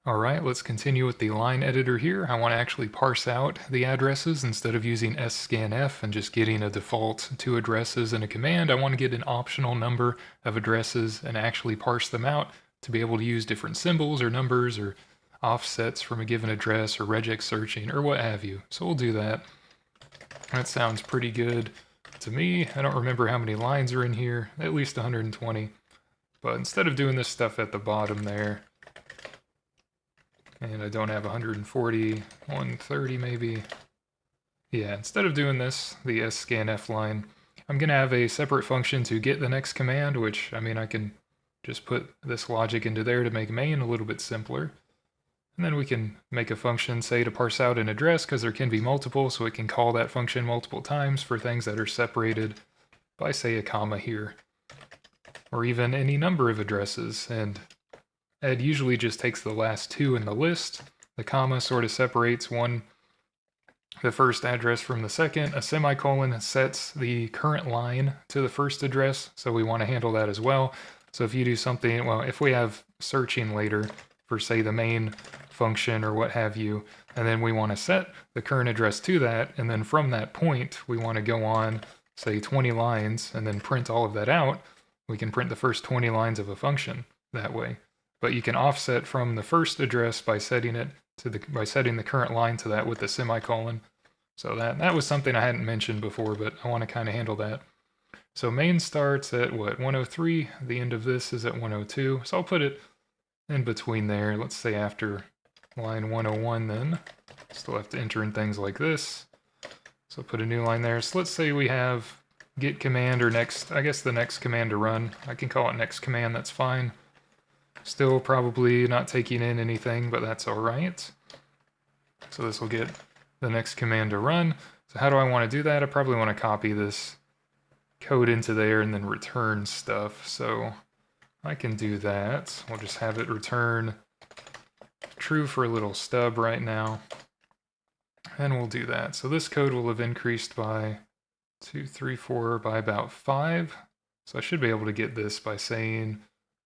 Alright, let's continue with the line editor here. I want to actually parse out the addresses instead of using sscanf and just getting a default 2 addresses in a command. I want to get an optional number of addresses and actually parse them out to be able to use different symbols or numbers or offsets from a given address or regex searching or what have you. So we'll do that. That sounds pretty good to me. I don't remember how many lines are in here, at least 120. But instead of doing this stuff at the bottom there, and I don't have 140, 130 maybe. Yeah, instead of doing this, the sscanf line, I'm going to have a separate function to get the next command, which, I mean, I can just put this logic into there to make main a little bit simpler. And then we can make a function, say, to parse out an address, because there can be multiple, so it can call that function multiple times for things that are separated by, say, a comma here. Or even any number of addresses, and ed usually just takes the last 2 in the list. The comma sort of separates the first address from the second. A semicolon sets the current line to the first address, so we want to handle that as well. So if you do something, well, if we have searching later for, say, the main function or what have you, and then we want to set the current address to that, and then from that point, we want to go on, say, 20 lines, and then print all of that out, we can print the first 20 lines of a function that way. But you can offset from the first address by setting it to by setting the current line to that with the semicolon. So that was something I hadn't mentioned before, but I want to kind of handle that. So main starts at what, 103? The end of this is at 102. So I'll put it in between there. Let's say after line 101 then. Still have to enter in things like this. So put a new line there. So let's say we have get command or next, I guess the next command to run. I can call it next command, that's fine. Still probably not taking in anything, but that's all right. So this will get the next command to run. So how do I want to do that? I probably want to copy this code into there and then return stuff. So I can do that. We'll just have it return true for a little stub right now. And we'll do that. So this code will have increased by 2, 3, 4 by about 5. So I should be able to get this by saying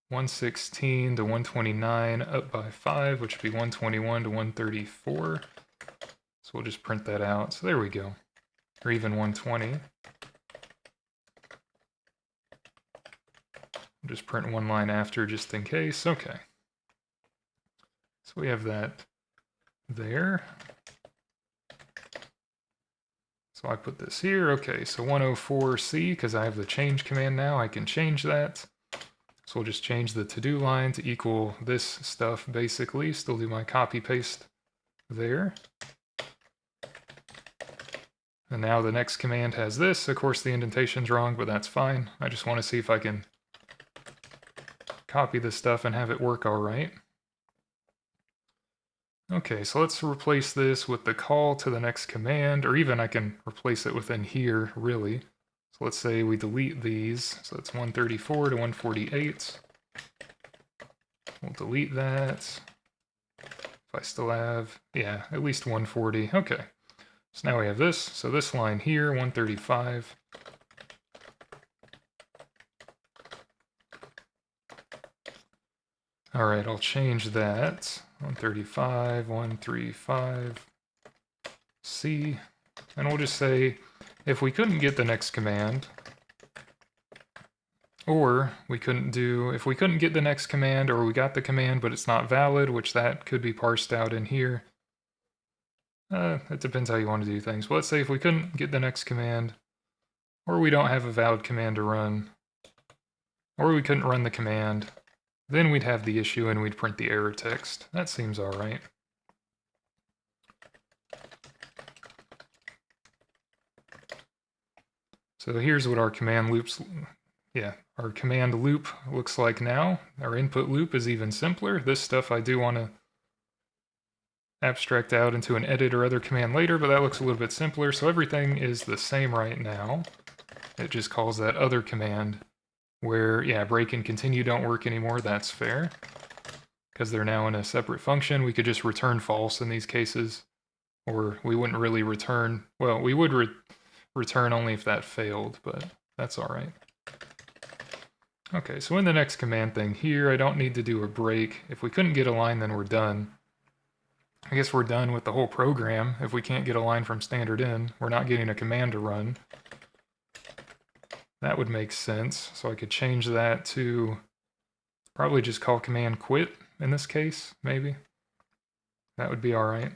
116 to 129 up by 5, which would be 121 to 134. So we'll just print that out. So there we go. Or even 120. I'll just print one line after just in case. Okay. So we have that there. So I put this here. Okay, so 104C, because I have the change command now, I can change that. So we'll just change the to-do line to equal this stuff, basically. Still do my copy-paste there. And now the next command has this. Of course, the indentation's wrong, but that's fine. I just want to see if I can copy this stuff and have it work all right. Okay, so let's replace this with the call to the next command, or even I can replace it within here, really. So let's say we delete these. So it's 134 to 148. We'll delete that. If I still have, yeah, at least 140. Okay. So now we have this. So this line here, 135. All right, I'll change that. 135, 135, C. And we'll just say, if we couldn't get the next command, or if we couldn't get the next command, or we got the command but it's not valid, which that could be parsed out in here. It depends how you want to do things. But let's say if we couldn't get the next command, or we don't have a valid command to run, or we couldn't run the command, then we'd have the issue and we'd print the error text. That seems all right. So here's what our command loop looks like now. Our input loop is even simpler. This stuff I do want to abstract out into an edit or other command later, but that looks a little bit simpler. So everything is the same right now. It just calls that other command where, yeah, break and continue don't work anymore. That's fair. Because they're now in a separate function, we could just return false in these cases. Or we wouldn't really return, well, we would return only if that failed, but that's all right. Okay, so in the next command thing here, I don't need to do a break. If we couldn't get a line, then we're done. I guess we're done with the whole program. If we can't get a line from standard in, we're not getting a command to run. That would make sense. So I could change that to probably just call command quit in this case, maybe. That would be all right.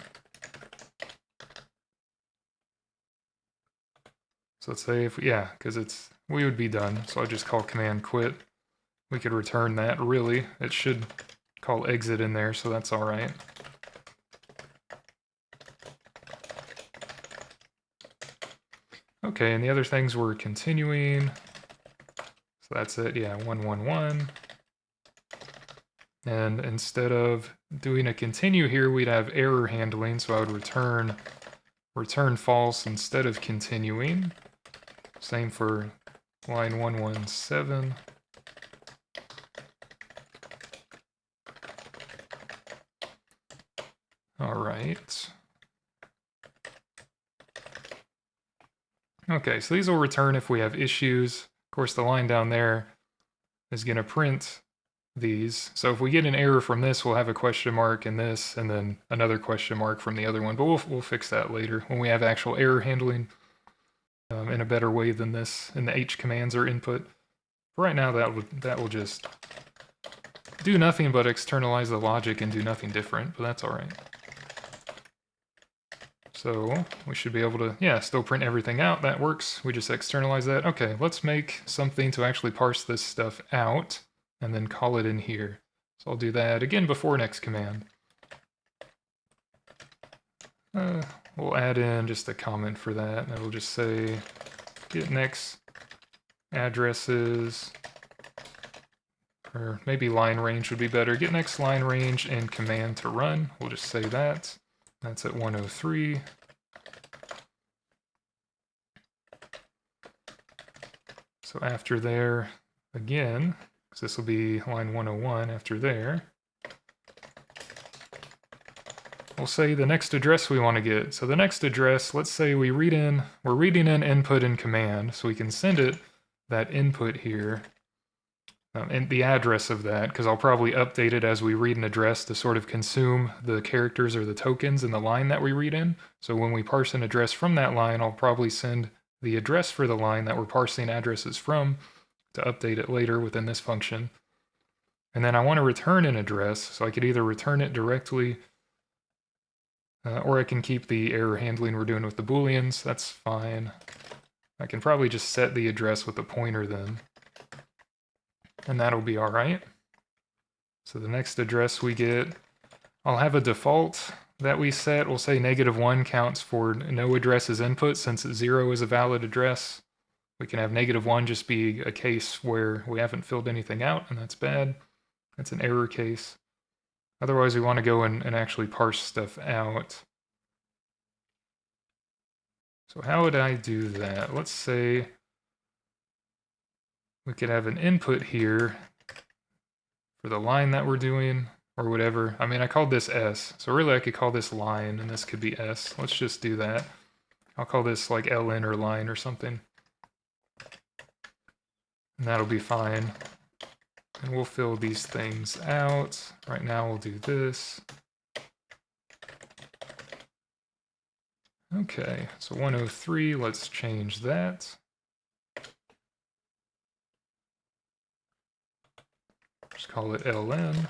So let's say if, yeah, because we would be done. So I just call command quit. We could return that, really. It should call exit in there, so that's all right. Okay, and the other things we're continuing. So that's it, yeah, 111. And instead of doing a continue here, we'd have error handling, so I would return false instead of continuing. Same for line 117. All right. Okay, so these will return if we have issues. Of course, the line down there is going to print these. So if we get an error from this, we'll have a question mark in this, and then another question mark from the other one. But we'll fix that later when we have actual error handling in a better way than this, and the H commands are input. For right now, that will just do nothing but externalize the logic and do nothing different, but that's all right. So we should be able to, yeah, still print everything out. That works. We just externalize that. Okay, let's make something to actually parse this stuff out and then call it in here. So I'll do that again before next command. We'll add in just a comment for that, and it'll just say get next addresses, or maybe line range would be better. Get next line range and command to run. We'll just say that. That's at 103. So after there, again, because this will be line 101 after there, we'll say the next address we want to get. So the next address, let's say we're reading in input and command, so we can send it that input here, and the address of that, because I'll probably update it as we read an address to sort of consume the characters or the tokens in the line that we read in. So when we parse an address from that line, I'll probably send the address for the line that we're parsing addresses from to update it later within this function. And then I want to return an address, so I could either return it directly, or I can keep the error handling we're doing with the booleans. That's fine. I can probably just set the address with a pointer then, and that'll be all right. So the next address we get, I'll have a default that we set. We'll say -1 counts for no address as input, since 0 is a valid address. We can have -1 just be a case where we haven't filled anything out, and that's bad. That's an error case. Otherwise, we want to go and actually parse stuff out. So how would I do that? Let's say we could have an input here for the line that we're doing, or whatever. I mean, I called this S, so really I could call this line, and this could be S. Let's just do that. I'll call this like ln or line or something. And that'll be fine. And we'll fill these things out. Right now we'll do this. Okay, so 103, let's change that. Just call it ln.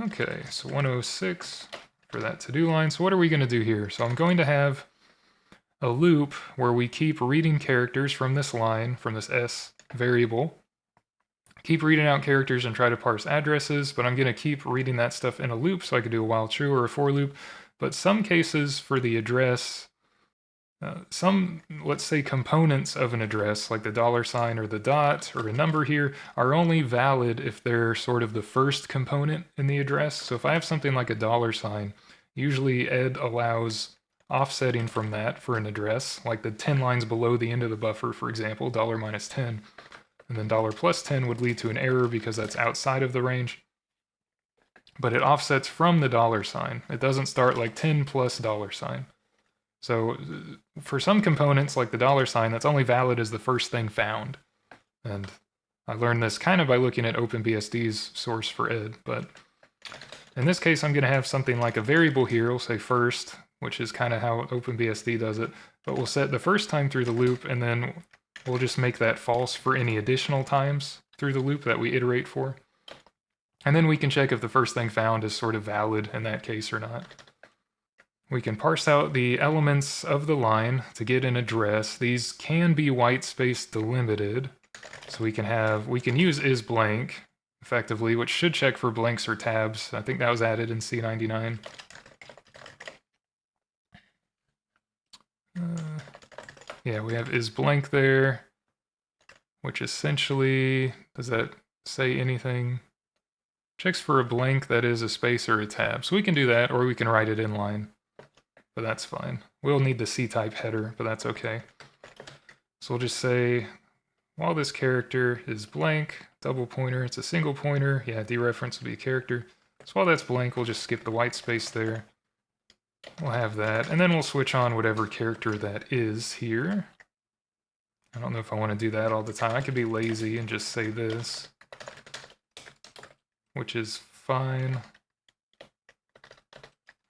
Okay, so 106 for that to-do line. So what are we going to do here? So I'm going to have a loop where we keep reading characters from this line, from this S variable. Keep reading out characters and try to parse addresses, but I'm going to keep reading that stuff in a loop, so I could do a while true or a for loop. But some cases for the address, some, let's say, components of an address, like the $sign or the dot or a number here, are only valid if they're sort of the first component in the address. So if I have something like a $sign, usually ed allows offsetting from that for an address, like the 10 lines below the end of the buffer, for example, $-10. And then $+10 would lead to an error because that's outside of the range. But it offsets from the $sign. It doesn't start like 10 plus $sign. So for some components, like the $sign, that's only valid as the first thing found. And I learned this kind of by looking at OpenBSD's source for id, but in this case, I'm going to have something like a variable here, we'll say first, which is kind of how OpenBSD does it, but we'll set the first time through the loop, and then we'll just make that false for any additional times through the loop that we iterate for. And then we can check if the first thing found is sort of valid in that case or not. We can parse out the elements of the line to get an address. These can be whitespace delimited, so we can use isblank effectively, which should check for blanks or tabs. I think that was added in C99. Yeah, we have isblank there, which essentially, does that say anything? Checks for a blank that is a space or a tab. So we can do that, or we can write it in line, but that's fine. We'll need the C-type header, but that's okay. So we'll just say, while this character is blank, double pointer, it's a single pointer. Yeah, dereference will be a character. So while that's blank, we'll just skip the white space there. We'll have that, and then we'll switch on whatever character that is here. I don't know if I want to do that all the time. I could be lazy and just say this, which is fine.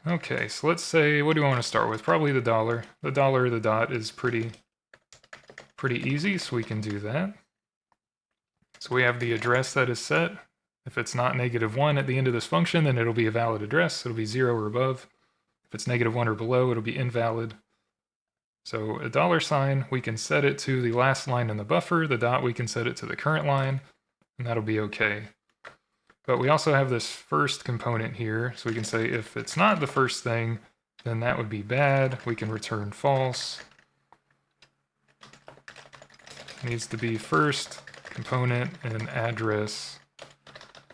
Okay, so let's say, what do we want to start with? Probably the $. The $, or the dot is pretty easy, so we can do that. So we have the address that is set. If it's not -1 at the end of this function, then it'll be a valid address. It'll be 0 or above. If it's -1 or below, it'll be invalid. So a $sign, we can set it to the last line in the buffer. The dot, we can set it to the current line, and that'll be okay. But we also have this first component here, so we can say if it's not the first thing, then that would be bad. We can return false. It needs to be first component and address.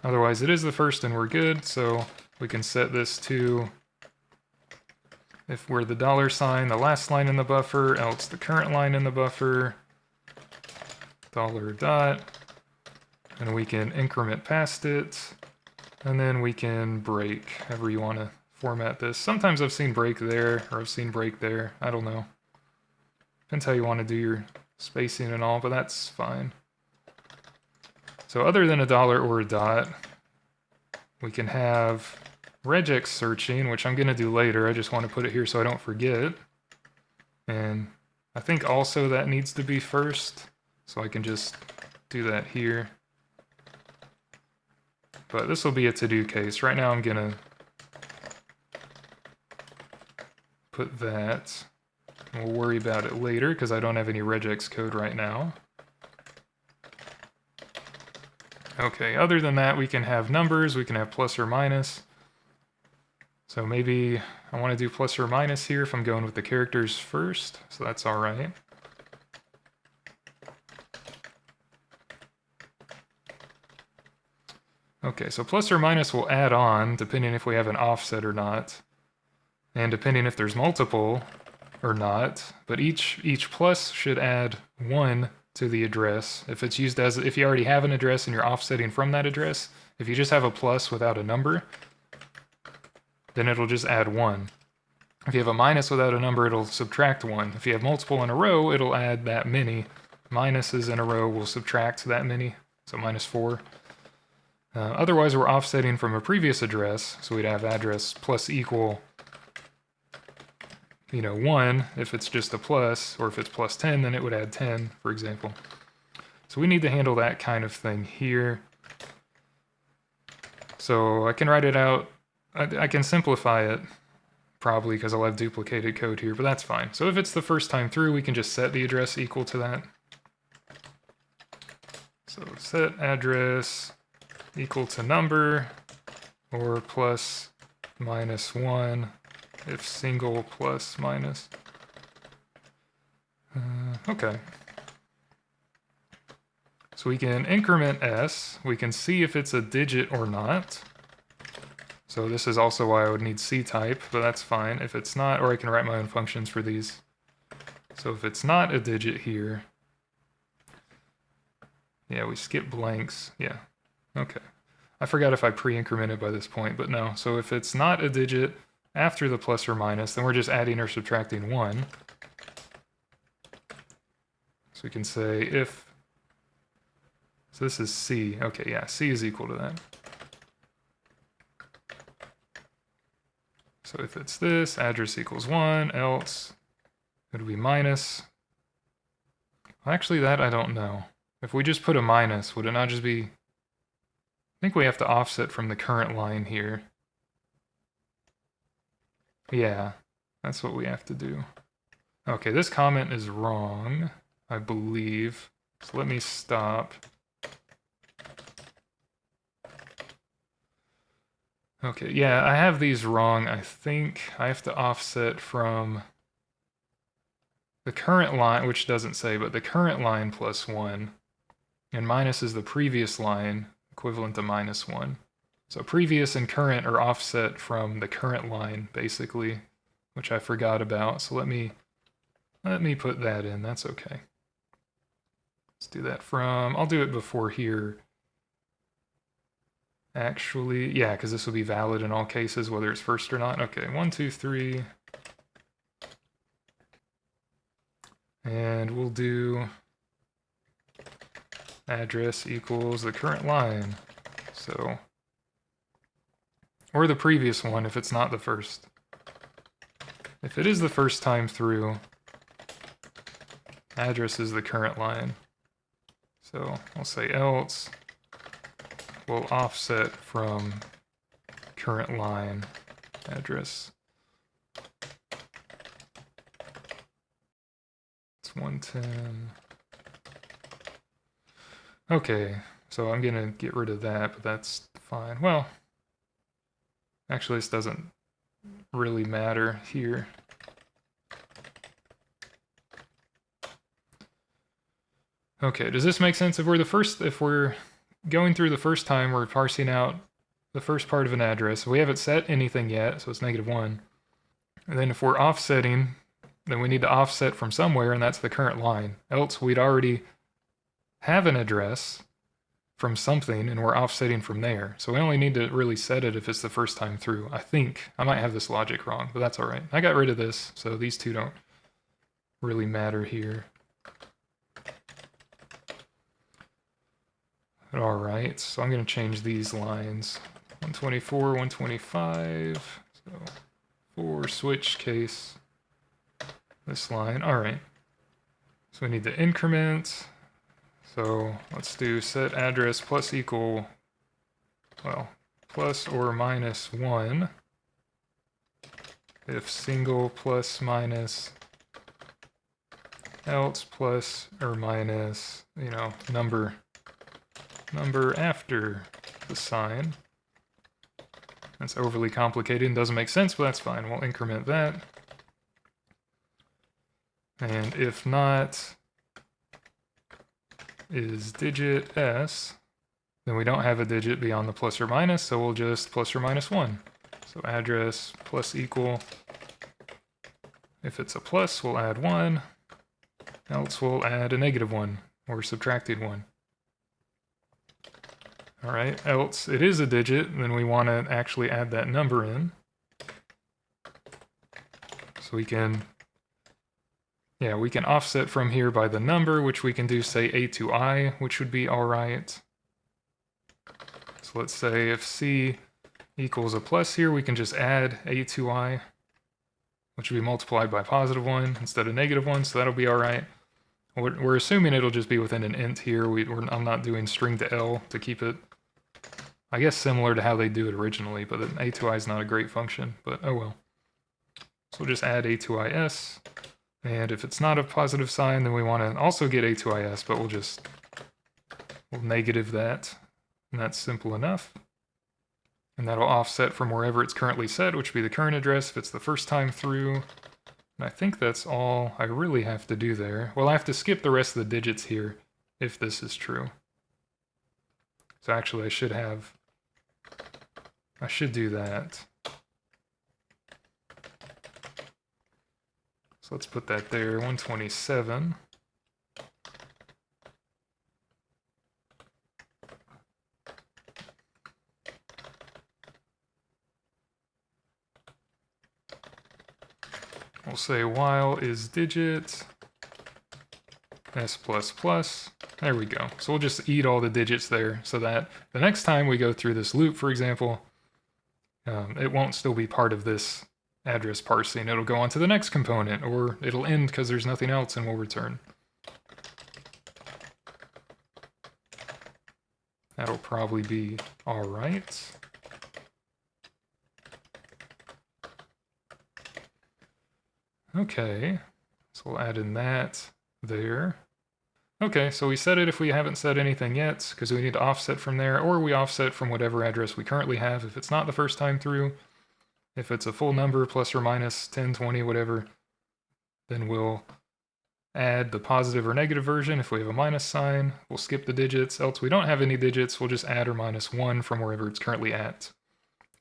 Otherwise, it is the first and we're good, so we can set this to, if we're the $sign, the last line in the buffer, else the current line in the buffer, $dot, and we can increment past it, and then we can break, however you want to format this. Sometimes I've seen break there, or I've seen break there, I don't know. Depends how you want to do your spacing and all, but that's fine. So other than a $, or a dot, we can have regex searching, which I'm going to do later. I just want to put it here so I don't forget. And I think also that needs to be first, so I can just do that here. But this will be a to-do case. Right now I'm going to put that. We'll worry about it later because I don't have any regex code right now. Okay, other than that, we can have numbers, we can have plus or minus. So maybe I want to do plus or minus here if I'm going with the characters first, so that's all right. Okay, so plus or minus will add on, depending if we have an offset or not, and depending if there's multiple or not, but each plus should add 1 to the address. If it's used as, if you already have an address and you're offsetting from that address, if you just have a plus without a number, then it'll just add 1. If you have a minus without a number, it'll subtract 1. If you have multiple in a row, it'll add that many. Minuses in a row will subtract that many, so -4. Otherwise, we're offsetting from a previous address, so we'd have address plus equal 1 if it's just a plus, or if it's plus 10, then it would add 10, for example. So we need to handle that kind of thing here. So I can write it out. I can simplify it, probably, because I'll have duplicated code here, but that's fine. So if it's the first time through, we can just set the address equal to that. So set address equal to number, or plus -1, if single plus minus. Okay. So we can increment s. We can see if it's a digit or not. So this is also why I would need C-type, but that's fine. If it's not, or I can write my own functions for these. So if it's not a digit here, yeah, we skip blanks. Yeah, okay. I forgot if I pre-incremented by this point, but no. So if it's not a digit after the plus or minus, then we're just adding or subtracting 1. So we can say if, so this is C. Okay, yeah, C is equal to that. So if it's this, address equals 1, else it would be minus. Actually, that I don't know. If we just put a minus, would it not just be... I think we have to offset from the current line here. Yeah, that's what we have to do. Okay, this comment is wrong, I believe. So let me stop. Okay, yeah, I have these wrong. I think I have to offset from the current line, which doesn't say, but the current line plus 1, and minus is the previous line, equivalent to minus 1. So previous and current are offset from the current line, basically, which I forgot about. So let me put that in. That's okay. Let's do that from... I'll do it before here. Actually, yeah, because this will be valid in all cases, whether it's first or not. Okay, 1, 2, 3. And we'll do address equals the current line. So, or the previous one if it's not the first. If it is the first time through, address is the current line. So I'll say else will offset from current line address. It's 110. Okay, so I'm gonna get rid of that, but that's fine. Well, actually this doesn't really matter here. Okay, does this make sense? If we're going through the first time, we're parsing out the first part of an address. We haven't set anything yet, so it's -1. And then if we're offsetting, then we need to offset from somewhere, and that's the current line. Else we'd already have an address from something, and we're offsetting from there. So we only need to really set it if it's the first time through. I think I might have this logic wrong, but that's all right. I got rid of this, so these two don't really matter here. All right, so I'm going to change these lines. 124, 125. So for switch case, this line. All right. So we need the increment. So let's do set address plus equal, well, plus or minus 1. If single plus minus, else plus or minus, you know, number after the sign. That's overly complicated and doesn't make sense, but that's fine. We'll increment that. And if not is digit s, then we don't have a digit beyond the plus or minus, so we'll just plus or minus 1. So address plus equal. If it's a plus, we'll add 1. Else we'll add a -1 or subtracted 1. All right, else it is a digit, then we want to actually add that number in. So we can, yeah, we can offset from here by the number, which we can do, say, a to I, which would be all right. So let's say if C equals a plus here, we can just add a to I, which would be multiplied by +1 instead of -1, so that'll be all right. We're assuming it'll just be within an int here. I'm not doing string to L to keep it, I guess, similar to how they do it originally, but a to I is not a great function, but oh well. So we'll just add a to is, and if it's not a positive sign, then we want to also get a to is, but we'll negative that, and that's simple enough. And that'll offset from wherever it's currently set, which would be the current address if it's the first time through. And I think that's all I really have to do there. Well, I have to skip the rest of the digits here if this is true. So actually I should do that. So let's put that there, 127. We'll say while is digit, S++. There we go. So we'll just eat all the digits there so that the next time we go through this loop, for example, it won't still be part of this address parsing. It'll go on to the next component, or it'll end because there's nothing else and we'll return. That'll probably be all right. Okay, so we'll add in that there. Okay, so we set it if we haven't set anything yet, because we need to offset from there, or we offset from whatever address we currently have if it's not the first time through. If it's a full number, plus or minus 10, 20, whatever, then we'll add the positive or negative version. If we have a minus sign, we'll skip the digits. Else we don't have any digits, we'll just add or minus 1 from wherever it's currently at.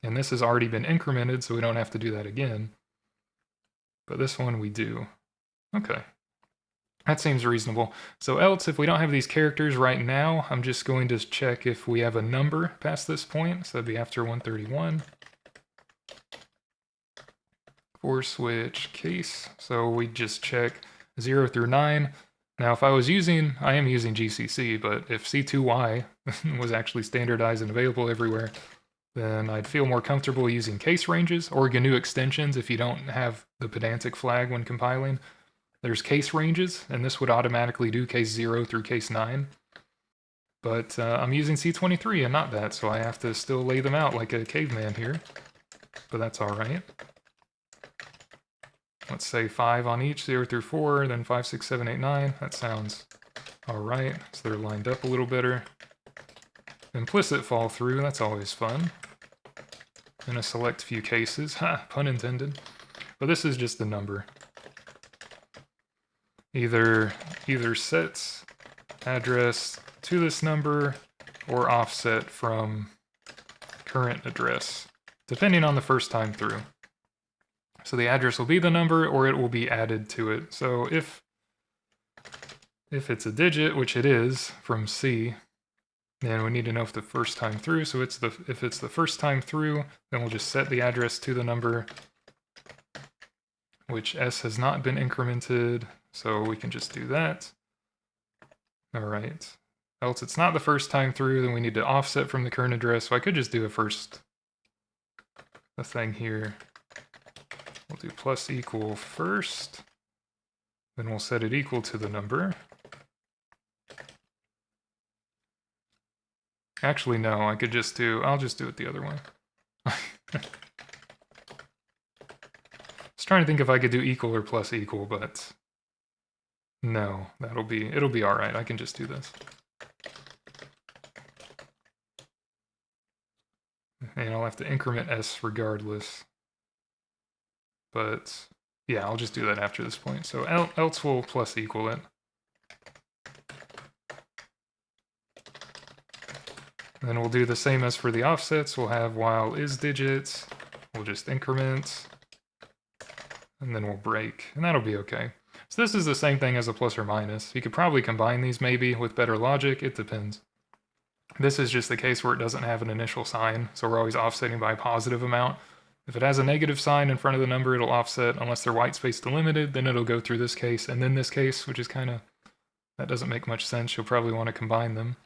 And this has already been incremented, so we don't have to do that again. But this one we do. Okay. That seems reasonable. So else, if we don't have these characters right now, I'm just going to check if we have a number past this point. So that'd be after 131. For switch case. So we just check 0 through 9. Now if I am using GCC, but if C2Y was actually standardized and available everywhere, then I'd feel more comfortable using case ranges or GNU extensions if you don't have the pedantic flag when compiling. There's case ranges, and this would automatically do case 0 through case 9. But I'm using C23 and not that, so I have to still lay them out like a caveman here. But that's alright. Let's say 5 on each, 0 through 4, then 5, 6, 7, 8, 9. That sounds alright, so they're lined up a little better. Implicit fall through, that's always fun. In a select few cases, ha, pun intended. But this is just the number. Either sets address to this number or offset from current address, depending on the first time through. So the address will be the number or it will be added to it. So if it's a digit, which it is from C, then we need to know if the first time through. So if it's the first time through, then we'll just set the address to the number, which S has not been incremented, so we can just do that. All right. Else it's not the first time through, then we need to offset from the current address. So I could just do a thing here. We'll do plus equal first, then we'll set it equal to the number. Actually, no, I'll just do it the other way. I was trying to think if I could do equal or plus equal, but no, it'll be all right. I can just do this. And I'll have to increment S regardless. But yeah, I'll just do that after this point. So else we'll plus equal it. Then we'll do the same as for the offsets. We'll have while is digits. We'll just increment. And then we'll break. And that'll be okay. So this is the same thing as a plus or minus. You could probably combine these maybe with better logic. It depends. This is just the case where it doesn't have an initial sign. So we're always offsetting by a positive amount. If it has a negative sign in front of the number, it'll offset. Unless they're whitespace delimited, then it'll go through this case and then this case, which is that doesn't make much sense. You'll probably want to combine them.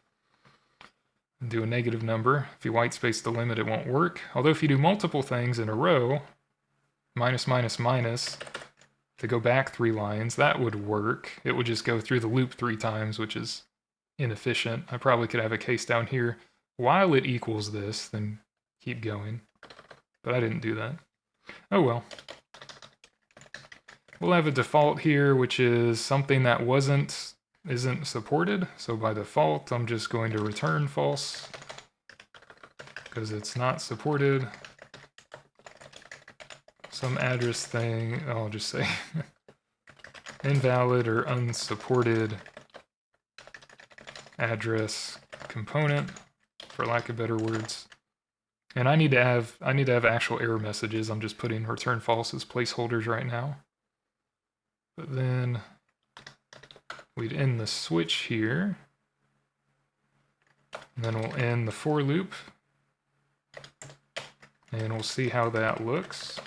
And do a negative number. If you whitespace delimit, it won't work. Although if you do multiple things in a row, minus, minus, minus, to go back 3 lines, that would work. It would just go through the loop 3 times, which is inefficient. I probably could have a case down here while it equals this, then keep going. But I didn't do that. Oh well. We'll have a default here, which is something that isn't supported. So by default, I'm just going to return false because it's not supported. Some address thing, I'll just say invalid or unsupported address component, for lack of better words. And I need to have actual error messages. I'm just putting return false as placeholders right now. But then we'd end the switch here. And then we'll end the for loop. And we'll see how that looks.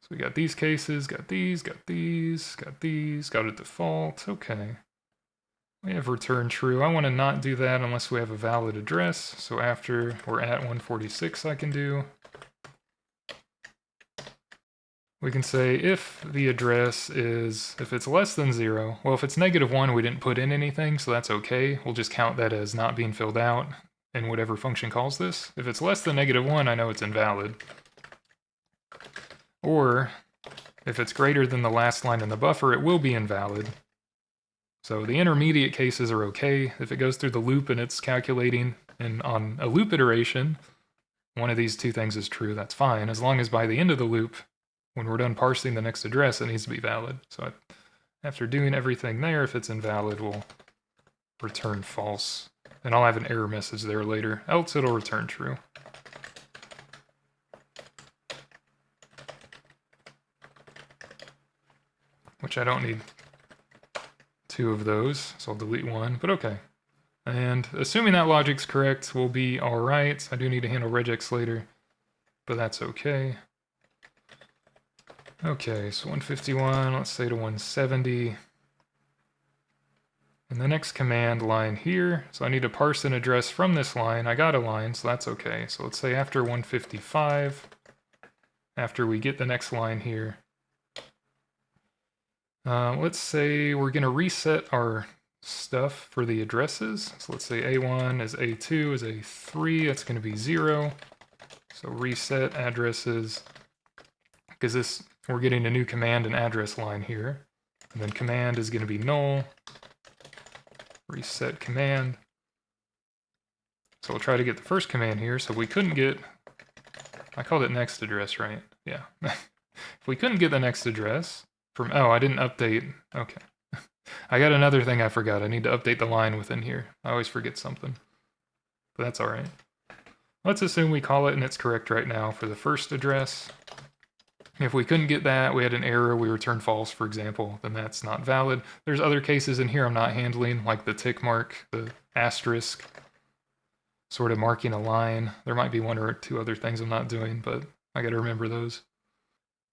So we got these cases, got these, got these, got these, got a default. Okay. We have return true. I want to not do that unless we have a valid address. So after we're at 146, I can do. We can say if the address is, if it's less than 0, well, if it's -1, we didn't put in anything, so that's okay. We'll just count that as not being filled out in whatever function calls this. If it's less than -1, I know it's invalid. Or if it's greater than the last line in the buffer, it will be invalid. So the intermediate cases are okay. If it goes through the loop and it's calculating, and on a loop iteration, one of these two things is true, that's fine, as long as by the end of the loop, when we're done parsing the next address, it needs to be valid. So after doing everything there, if it's invalid, we'll return false. And I'll have an error message there later, else it'll return true. Which I don't need 2 of those, so I'll delete 1, but okay. And assuming that logic's correct, we'll be alright. I do need to handle regex later, but that's okay. Okay, so 151, let's say to 170. And the next command line here, so I need to parse an address from this line. I got a line, so that's okay. So let's say after 155, after we get the next line here, let's say we're going to reset our stuff for the addresses. So let's say A1 is A2 is A3, that's going to be 0. So reset addresses, because this we're getting a new command and address line here. And then command is going to be null. Reset command. So we'll try to get the first command here. So we couldn't get, I called it next address, right? Yeah. If we couldn't get the next address from, oh, I didn't update. Okay. I got another thing I forgot. I need to update the line within here. I always forget something. But that's all right. Let's assume we call it and it's correct right now for the first address. If we couldn't get that, we had an error, we returned false, for example, then that's not valid. There's other cases in here I'm not handling, like the tick mark, the asterisk, sort of marking a line. There might be 1 or 2 other things I'm not doing, but I gotta remember those.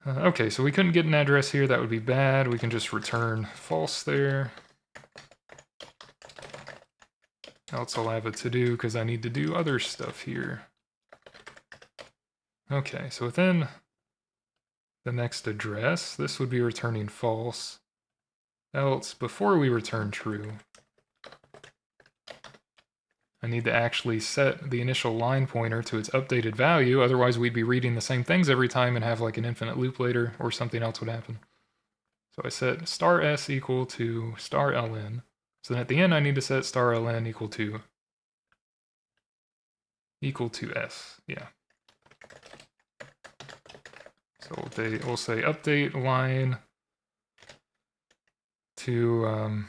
Okay, so we couldn't get an address here, that would be bad. We can just return false there. Else I'll have a to-do because I need to do other stuff here. Okay, so within the next address, this would be returning false. Else, before we return true, I need to actually set the initial line pointer to its updated value, otherwise we'd be reading the same things every time and have like an infinite loop later, or something else would happen. So I set *s equal to *ln. So then at the end I need to set *ln equal to s, yeah. So we'll say update line to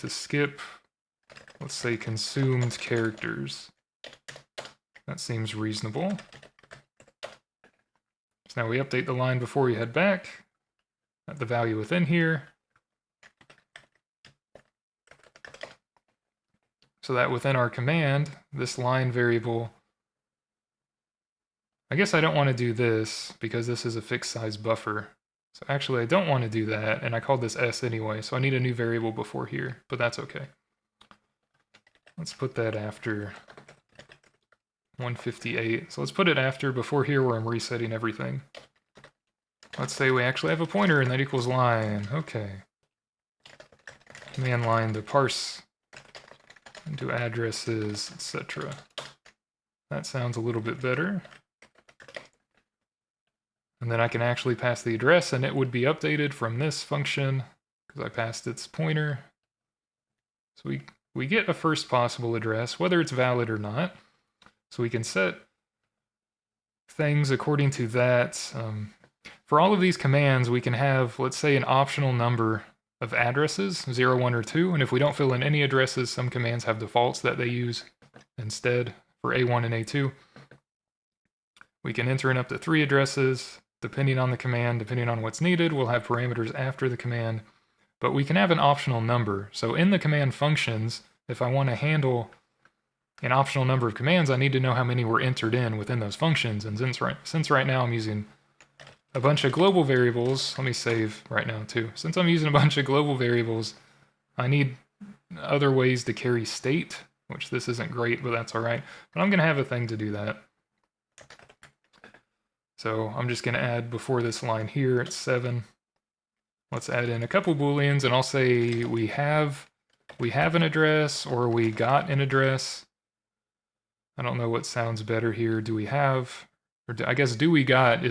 skip, let's say consumed characters. That seems reasonable. So now we update the line before we head back at the value within here. So that within our command, this line variable, I guess I don't want to do this because this is a fixed size buffer. So actually I don't want to do that, and I called this s anyway, so I need a new variable before here, but that's okay. Let's put that after 158. So let's put it after before here where I'm resetting everything. Let's say we actually have a pointer and that equals line. Okay. Command line to parse into addresses, etc. That sounds a little bit better. And then I can actually pass the address and it would be updated from this function because I passed its pointer. So we get a first possible address, whether it's valid or not. So we can set things according to that. For all of these commands, we can have, let's say, an optional number of addresses, 0, 1, or 2. And if we don't fill in any addresses, some commands have defaults that they use instead for A1 and A2. We can enter in up to 3 addresses, depending on the command, depending on what's needed. We'll have parameters after the command, but we can have an optional number. So in the command functions, if I want to handle an optional number of commands, I need to know how many were entered in within those functions. And since right now I'm using a bunch of global variables. Let me save right now too. Since I'm using a bunch of global variables, I need other ways to carry state, which this isn't great, but that's all right. But I'm going to have a thing to do that. So I'm just going to add before this line here, it's 7. Let's add in a couple booleans, and I'll say we have an address, or we got an address. I don't know what sounds better here. Do we have, or I guess do we got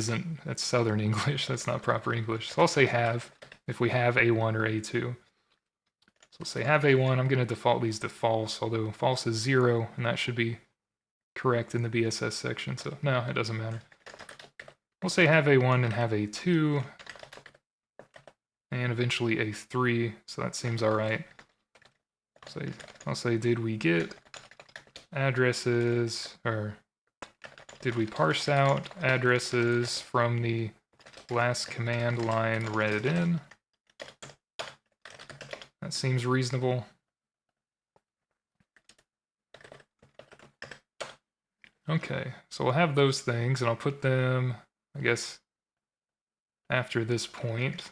that's Southern English. That's not proper English. So I'll say have, if we have A1 or A2. So we'll say have A1. I'm going to default these to false, although false is 0, and that should be correct in the BSS section. So no, it doesn't matter. We'll say have A1 and have A2, and eventually A3, so that seems all right. So I'll say, did we get addresses, or did we parse out addresses from the last command line read in? That seems reasonable. Okay, so we'll have those things, and I'll put them, I guess, after this point,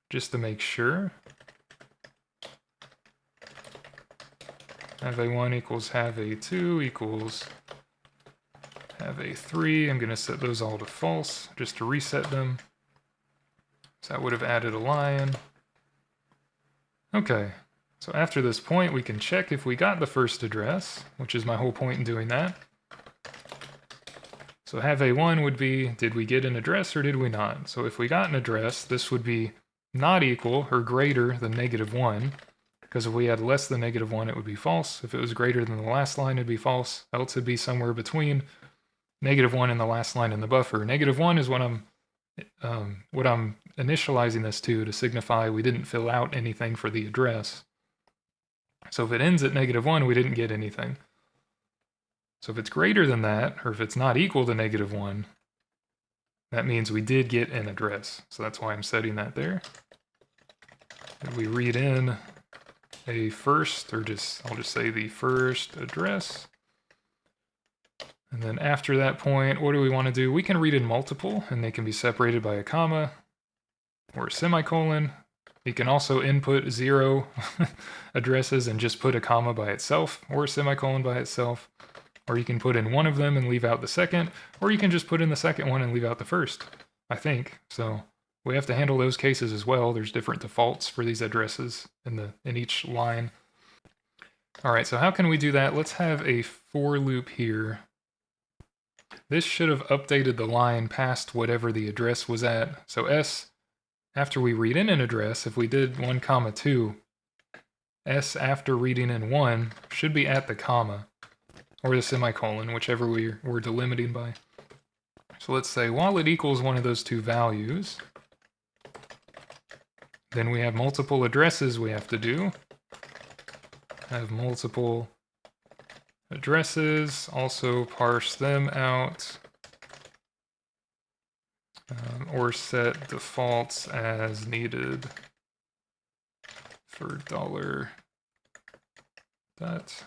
just to make sure. Have A1 equals have A2 equals have A3. I'm going to set those all to false, just to reset them. So that would have added a line. Okay, so after this point, we can check if we got the first address, which is my whole point in doing that. So have A1 would be, did we get an address or did we not? So if we got an address, this would be not equal or greater than -1, because if we had less than -1, it would be false. If it was greater than the last line, it'd be false. Else it'd be somewhere between -1 and the last line in the buffer. -1 is what I'm initializing this to signify we didn't fill out anything for the address. So if it ends at -1, we didn't get anything. So if it's greater than that, or if it's not equal to -1, that means we did get an address. So that's why I'm setting that there. And we read in a first, or I'll just say the first address. And then after that point, what do we want to do? We can read in multiple, and they can be separated by a comma or a semicolon. You can also input 0 addresses and just put a comma by itself, or a semicolon by itself. Or you can put in one of them and leave out the second, or you can just put in the second one and leave out the first, I think. So we have to handle those cases as well. There's different defaults for these addresses in each line. All right, so how can we do that? Let's have a for loop here. This should have updated the line past whatever the address was at. So S, after we read in an address, if we did 1, 2, S after reading in 1 should be at the comma, or the semicolon, whichever we're delimiting by. So let's say while it equals one of those two values, then we have multiple addresses we have to do. Have multiple addresses, also parse them out, or set defaults as needed for $.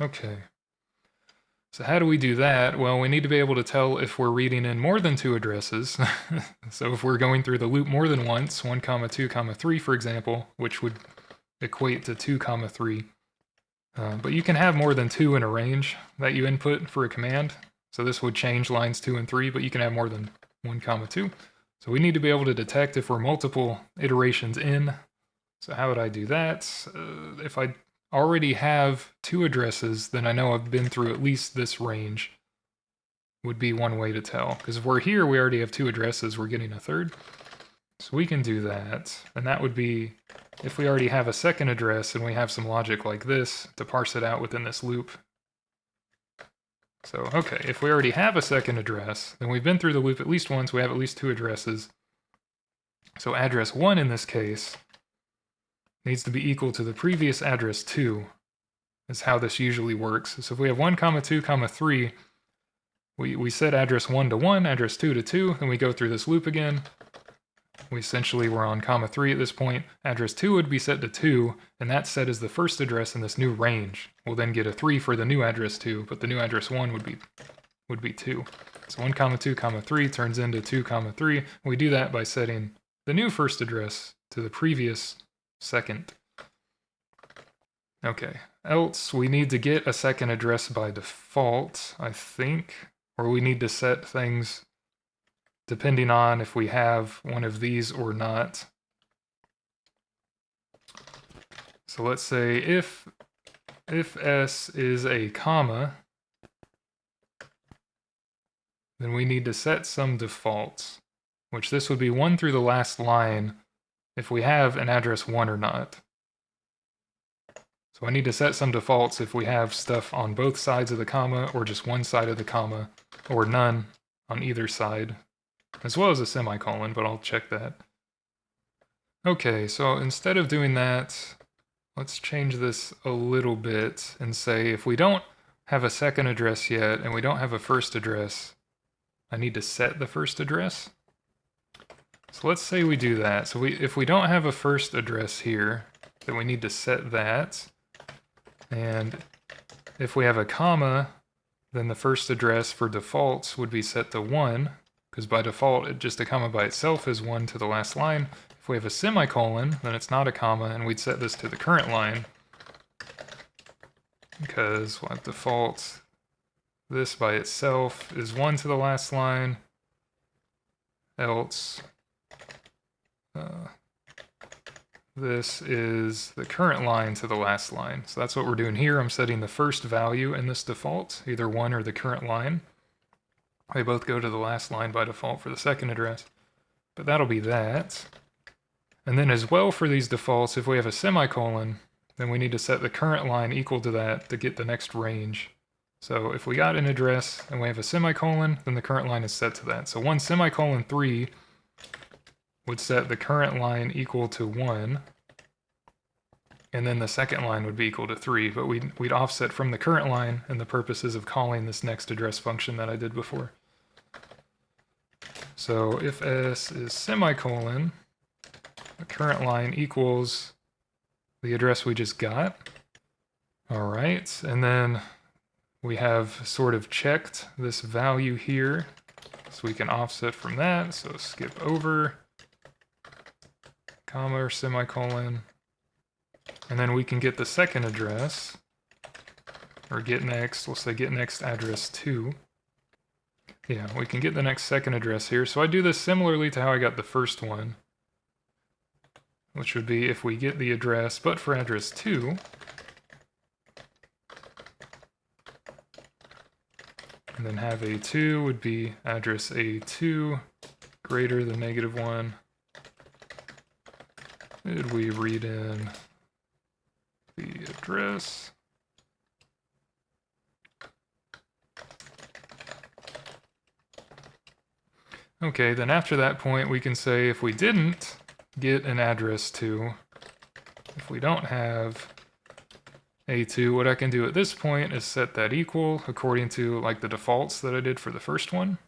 Okay. So how do we do that? Well, we need to be able to tell if we're reading in more than 2 addresses. So if we're going through the loop more than once, 1, 2, 3, for example, which would equate to 2, 3. But you can have more than 2 in a range that you input for a command. So this would change lines 2 and 3, but you can have more than 1, 2. So we need to be able to detect if we're multiple iterations in. So how would I do that? If I already have 2 addresses, then I know I've been through at least this range, would be one way to tell. Because if we're here, we already have 2 addresses, we're getting a third. So we can do that, and that would be if we already have a second address and we have some logic like this to parse it out within this loop. So, okay, if we already have a second address, then we've been through the loop at least once, we have at least 2 addresses. So address 1 in this case needs to be equal to the previous address 2, is how this usually works. So if we have 1, 2, 3, we set address 1 to 1, address 2 to 2, then we go through this loop again. We essentially were on comma 3 at this point. Address 2 would be set to 2, and that's set as the first address in this new range. We'll then get a 3 for the new address 2, but the new address 1 would be 2. So 1 comma 2 comma 3 turns into 2 comma 3. We do that by setting the new first address to the previous second. Okay, else we need to get a second address by default, I think, or we need to set things depending on if we have one of these or not. So let's say if s is a comma, then we need to set some defaults, which this would be 1 through the last line if we have an address 1 or not. So I need to set some defaults if we have stuff on both sides of the comma, or just one side of the comma, or none on either side, as well as a semicolon, but I'll check that. Okay, so instead of doing that, let's change this a little bit and say if we don't have a second address yet and we don't have a first address, I need to set the first address. So let's say we do that. So if we don't have a first address here, then we need to set that. And if we have a comma, then the first address for defaults would be set to 1, because by default, just a comma by itself is 1 to the last line. If we have a semicolon, then it's not a comma, and we'd set this to the current line, because we'll have default, this by itself is 1 to the last line, else this is the current line to the last line. So that's what we're doing here. I'm setting the first value in this default, either 1 or the current line. They both go to the last line by default for the second address. But that'll be that. And then as well for these defaults, if we have a semicolon, then we need to set the current line equal to that to get the next range. So if we got an address and we have a semicolon, then the current line is set to that. So 1 semicolon 3 would set the current line equal to 1, and then the second line would be equal to 3, but we'd offset from the current line in the purposes of calling this next address function that I did before. So if s is semicolon, the current line equals the address we just got. All right, and then we have sort of checked this value here, so we can offset from that. So skip over comma or semicolon, and then we can get the second address, or get next, we'll say get next address 2. Yeah, we can get the next second address here. So I do this similarly to how I got the first one, which would be if we get the address, but for address 2, and then have A2 would be address A2 greater than -1. Did we read in the address? Okay, then after that point, we can say if we didn't get an address 2, if we don't have A2, what I can do at this point is set that equal according to like the defaults that I did for the first one.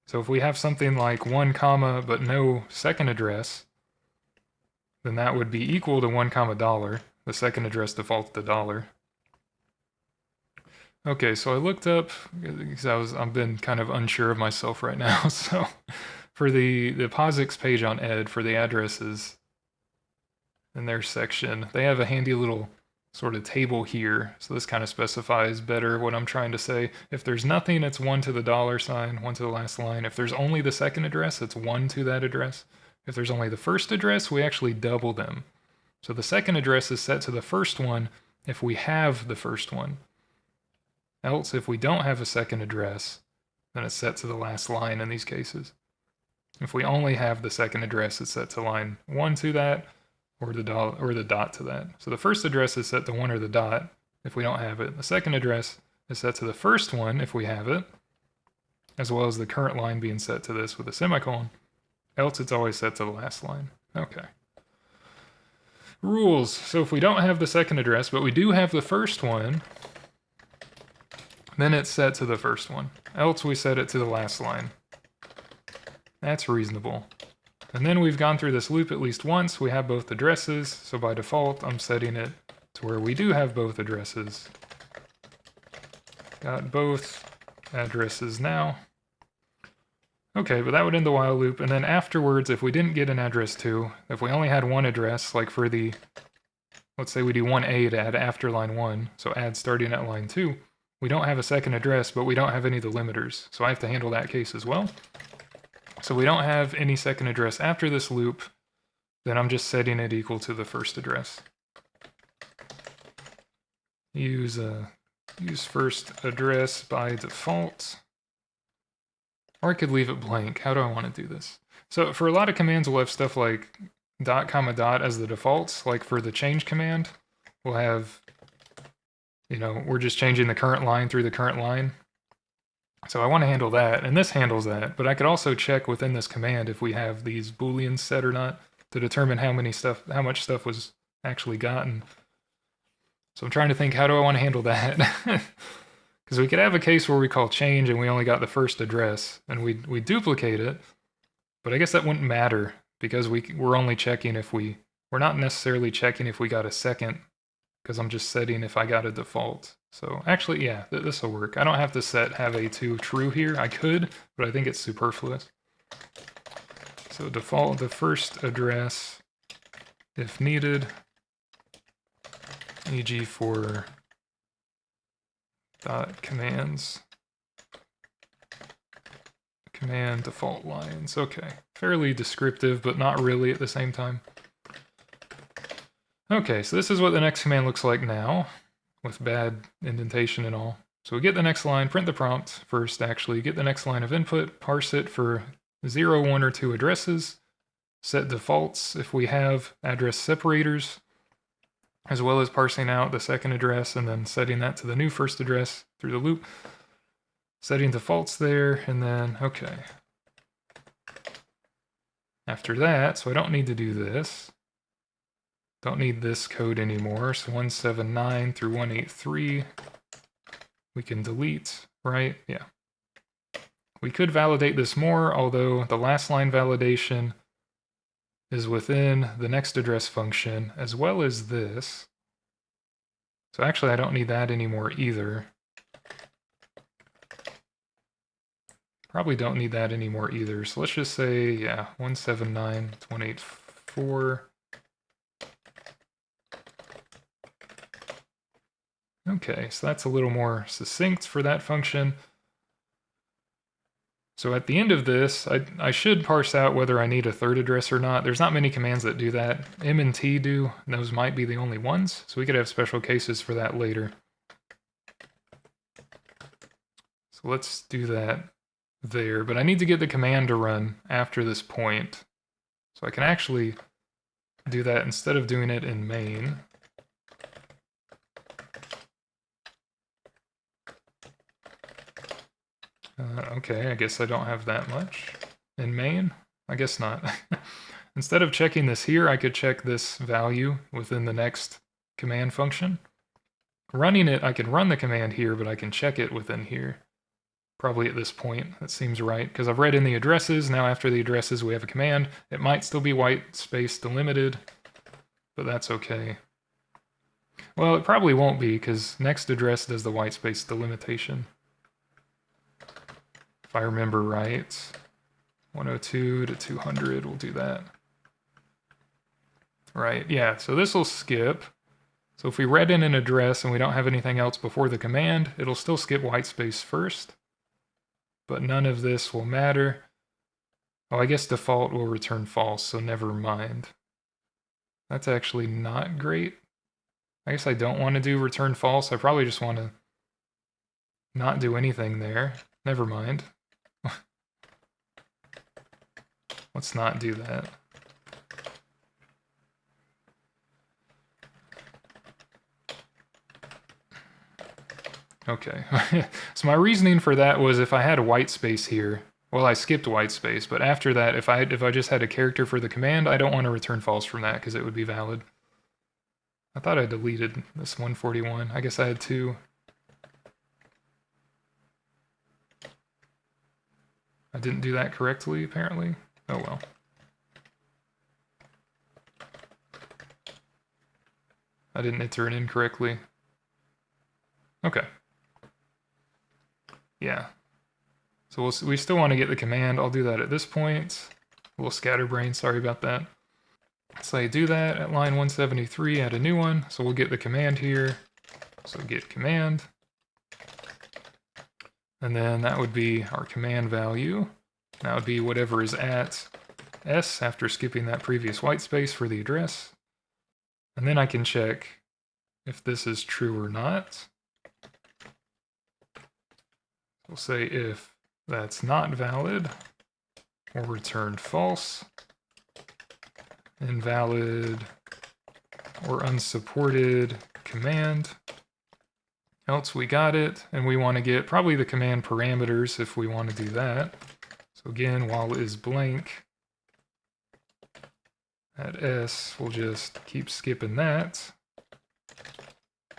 So if we have something like 1 comma but no second address, then that would be equal to 1 comma $. The second address defaults to $. Okay, so I looked up, because I've been kind of unsure of myself right now, so for the POSIX page on ed, for the addresses in their section, they have a handy little sort of table here, so this kind of specifies better what I'm trying to say. If there's nothing, it's 1 to the $sign, 1 to the last line. If there's only the second address, it's 1 to that address. If there's only the first address, we actually double them. So the second address is set to the first one if we have the first one. Else, if we don't have a second address, then it's set to the last line in these cases. If we only have the second address, it's set to line 1 to that, or the dot to that. So the first address is set to 1 or the dot if we don't have it. The second address is set to the first one if we have it, as well as the current line being set to this with a semicolon. Else it's always set to the last line. Okay. Rules. So if we don't have the second address, but we do have the first one, then it's set to the first one. Else we set it to the last line. That's reasonable. And then we've gone through this loop at least once. We have both addresses, so by default I'm setting it to where we do have both addresses. Got both addresses now. Okay, but that would end the while loop, and then afterwards, if we didn't get an address 2, if we only had one address, like for the, let's say we do 1A to add after line 1, so add starting at line 2, we don't have a second address, but we don't have any of the limiters, so I have to handle that case as well. So we don't have any second address after this loop, then I'm just setting it equal to the first address. Use first address by default. Or I could leave it blank. How do I want to do this? So for a lot of commands, we'll have stuff like dot comma dot as the defaults. Like for the change command, we'll have, we're just changing the current line through the current line. So I want to handle that, and this handles that. But I could also check within this command if we have these booleans set or not to determine how much stuff was actually gotten. So I'm trying to think, how do I want to handle that? Because we could have a case where we call change and we only got the first address, and we duplicate it, but I guess that wouldn't matter, because we're only checking if we're not necessarily checking if we got a second, because I'm just setting if I got a default. So actually, yeah, this will work. I don't have to have a2 true here. I could, but I think it's superfluous. So default the first address if needed, e.g. for commands, command default lines. Okay, fairly descriptive, but not really at the same time. Okay, so this is what the next command looks like now, with bad indentation and all. So we get the next line, print the prompt first, actually, get the next line of input, parse it for 0, 1, or 2 addresses, set defaults if we have address separators, as well as parsing out the second address and then setting that to the new first address through the loop, setting defaults there, and then, okay. After that, so I don't need to do this. Don't need this code anymore, so 179 through 183, we can delete, right? Yeah. We could validate this more, although the last line validation is within the next address function, as well as this. So actually, I don't need that anymore either. Probably don't need that anymore either. So let's just say, yeah, 179 to 184. Okay, so that's a little more succinct for that function. So at the end of this, I should parse out whether I need a third address or not. There's not many commands that do that. M and T do, and those might be the only ones, so we could have special cases for that later. So let's do that there, but I need to get the command to run after this point. So I can actually do that instead of doing it in main. Okay, I guess I don't have that much in main. I guess not. Instead of checking this here, I could check this value within the next command function. Running it, I can run the command here, but I can check it within here. Probably at this point, that seems right, because I've read in the addresses. Now after the addresses, we have a command. It might still be white space delimited, but that's okay. Well, it probably won't be, because next address does the white space delimitation. If I remember right, 102 to 200 will do that. Right, yeah, so this will skip. So if we read in an address and we don't have anything else before the command, it'll still skip whitespace first. But none of this will matter. Oh, I guess default will return false, so never mind. That's actually not great. I guess I don't want to do return false. I probably just want to not do anything there. Never mind. Let's not do that. Okay, so my reasoning for that was if I had a white space here, well, I skipped white space, but after that, if I just had a character for the command, I don't want to return false from that because it would be valid. I thought I deleted this 141. I guess I had two. I didn't do that correctly, apparently. Oh well. I didn't enter it incorrectly. Okay. Yeah. So we still want to get the command. I'll do that at this point. A little scatterbrain, sorry about that. Say do that at line 173, add a new one. So we'll get the command here. So get command. And then that would be our command value. That would be whatever is at S after skipping that previous whitespace for the address. And then I can check if this is true or not. We'll say if that's not valid, we'll return false. Invalid or unsupported command. Else we got it, and we want to get probably the command parameters if we want to do that. So again, while is blank at S, we'll just keep skipping that.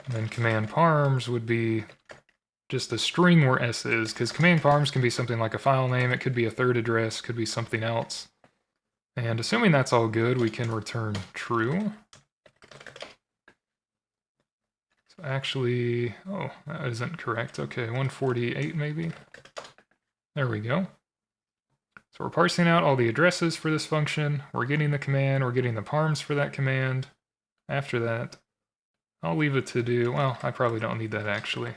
And then command parms would be just a string where S is, because command parms can be something like a file name, it could be a third address, could be something else. And assuming that's all good, we can return true. So actually, oh, that isn't correct. Okay, 148 maybe. There we go. So we're parsing out all the addresses for this function. We're getting the command, we're getting the parms for that command. After that, I'll leave it to do, well, I probably don't need that actually.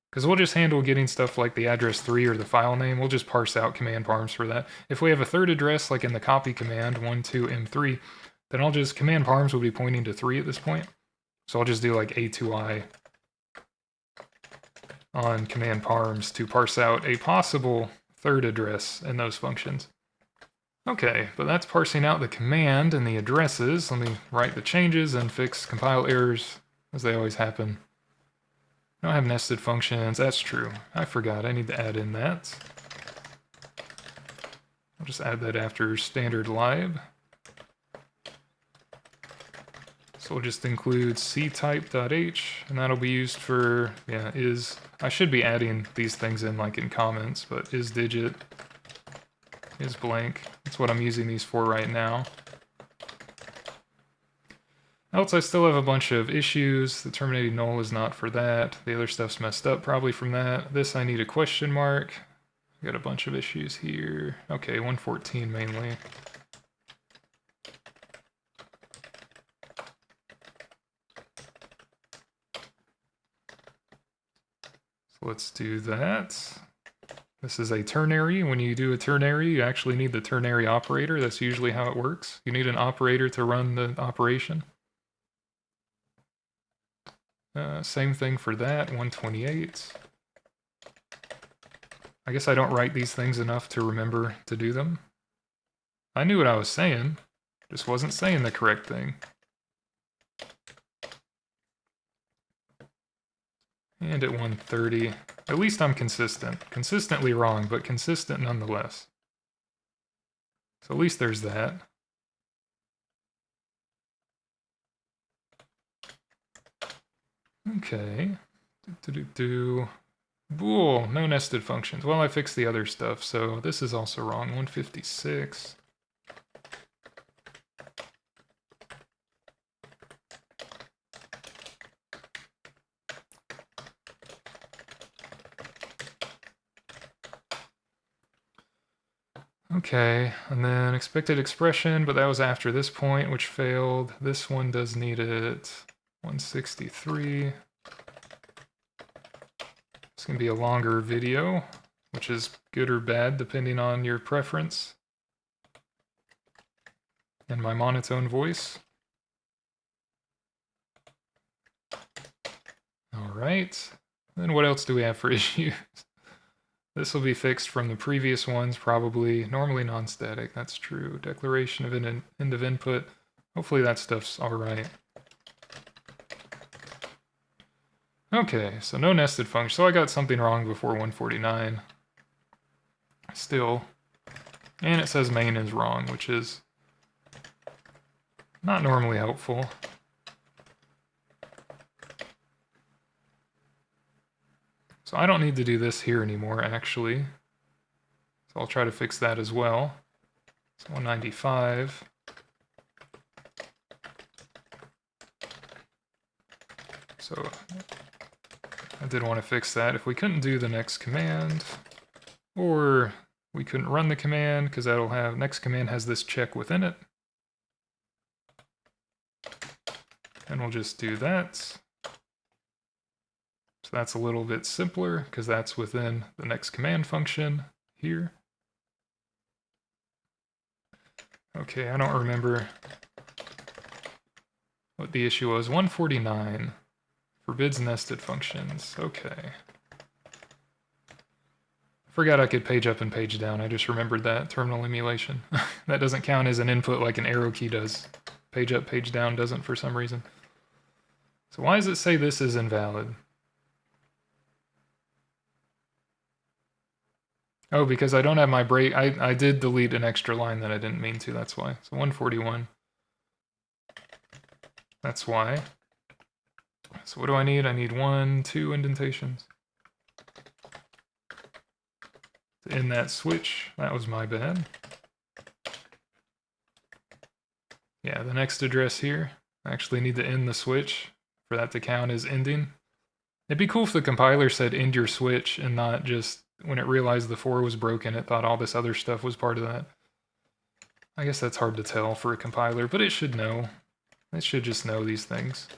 Because we'll just handle getting stuff like the address 3 or the file name. We'll just parse out command parms for that. If we have a third address, like in the copy command, 12m3, then I'll just, command parms will be pointing to 3 at this point. So I'll just do like a2i on command parms to parse out a possible third address in those functions. Okay, but that's parsing out the command and the addresses. Let me write the changes and fix compile errors, as they always happen. I don't have nested functions, that's true. I forgot, I need to add in that. I'll just add that after standard lib. So we'll just include ctype.h, and that'll be used for, yeah, is, I should be adding these things in like in comments, but is digit, is blank. That's what I'm using these for right now. Else I still have a bunch of issues. The terminating null is not for that. The other stuff's messed up probably from that. This I need a question mark. I got a bunch of issues here. Okay, 114 mainly. So let's do that. This is a ternary. When you do a ternary, you actually need the ternary operator. That's usually how it works. You need an operator to run the operation. Same thing for that, 128. I guess I don't write these things enough to remember to do them. I knew what I was saying, just wasn't saying the correct thing. And at 130, at least I'm consistent. Consistently wrong, but consistent nonetheless. So at least there's that. Okay. Bool, no nested functions. Well, I fixed the other stuff, so this is also wrong. 156. Okay, and then expected expression, but that was after this point, which failed. This one does need it. 163. It's going to be a longer video, which is good or bad depending on your preference and my monotone voice. All right, then what else do we have for issues? This will be fixed from the previous ones, probably. Normally non-static, that's true. Declaration of end of input. Hopefully that stuff's all right. Okay, so no nested function. So I got something wrong before 149. Still. And it says main is wrong, which is not normally helpful. So I don't need to do this here anymore, actually. So I'll try to fix that as well. So 195. So I did want to fix that. If we couldn't do the next command, Or we couldn't run the command because that'll have, next command has this check within it. And we'll just do that. So that's a little bit simpler because that's within the next command function here. Okay, I don't remember what the issue was. 149 forbids nested functions. Okay. Forgot I could page up and page down. I just remembered that terminal emulation. That doesn't count as an input like an arrow key does. Page up, page down doesn't for some reason. So why does it say this is invalid? Oh, because I don't have my break. I did delete an extra line that I didn't mean to, that's why. So 141. That's why. So what do I need? I need 1, 2 indentations. To end that switch, that was my bad. Yeah, the next address here, I actually need to end the switch for that to count as ending. It'd be cool if the compiler said end your switch and not just when it realized the 4 was broken, it thought all this other stuff was part of that. I guess that's hard to tell for a compiler, but it should know. It should just know these things.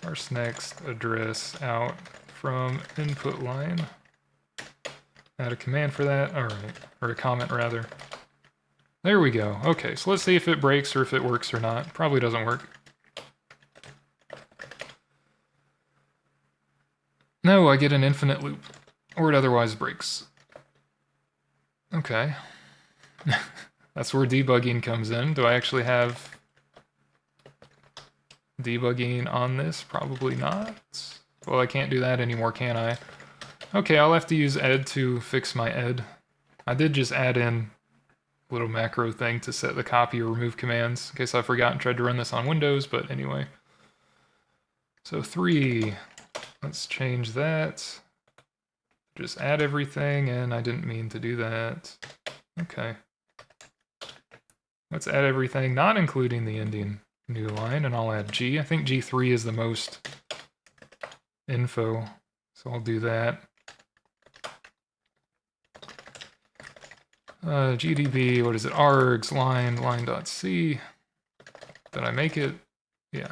Parse next address out from input line. Add a command for that. All right, or a comment rather. There we go. Okay, so let's see if it breaks or if it works or not. Probably doesn't work. No, I get an infinite loop, or it otherwise breaks. Okay. That's where debugging comes in. Do I actually have debugging on this? Probably not. Well, I can't do that anymore, can I? Okay, I'll have to use ed to fix my ed. I did just add in a little macro thing to set the copy or remove commands in case I forgot and tried to run this on Windows, but anyway. So 3, let's change that. Just add everything, and I didn't mean to do that. Okay. Let's add everything, not including the ending new line, and I'll add G. I think G3 is the most info, so I'll do that. GDB, what is it? Args, line.c. Did I make it? Yeah.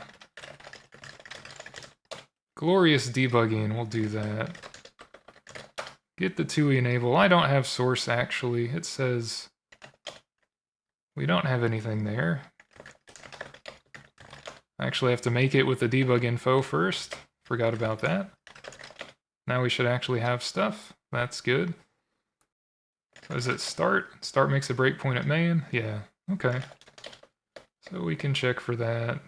Glorious debugging, we'll do that. Get the TUI enable. I don't have source actually. It says we don't have anything there. I actually have to make it with the debug info first. Forgot about that. Now we should actually have stuff. That's good. Is it start? Start makes a breakpoint at main? Yeah, okay. So we can check for that.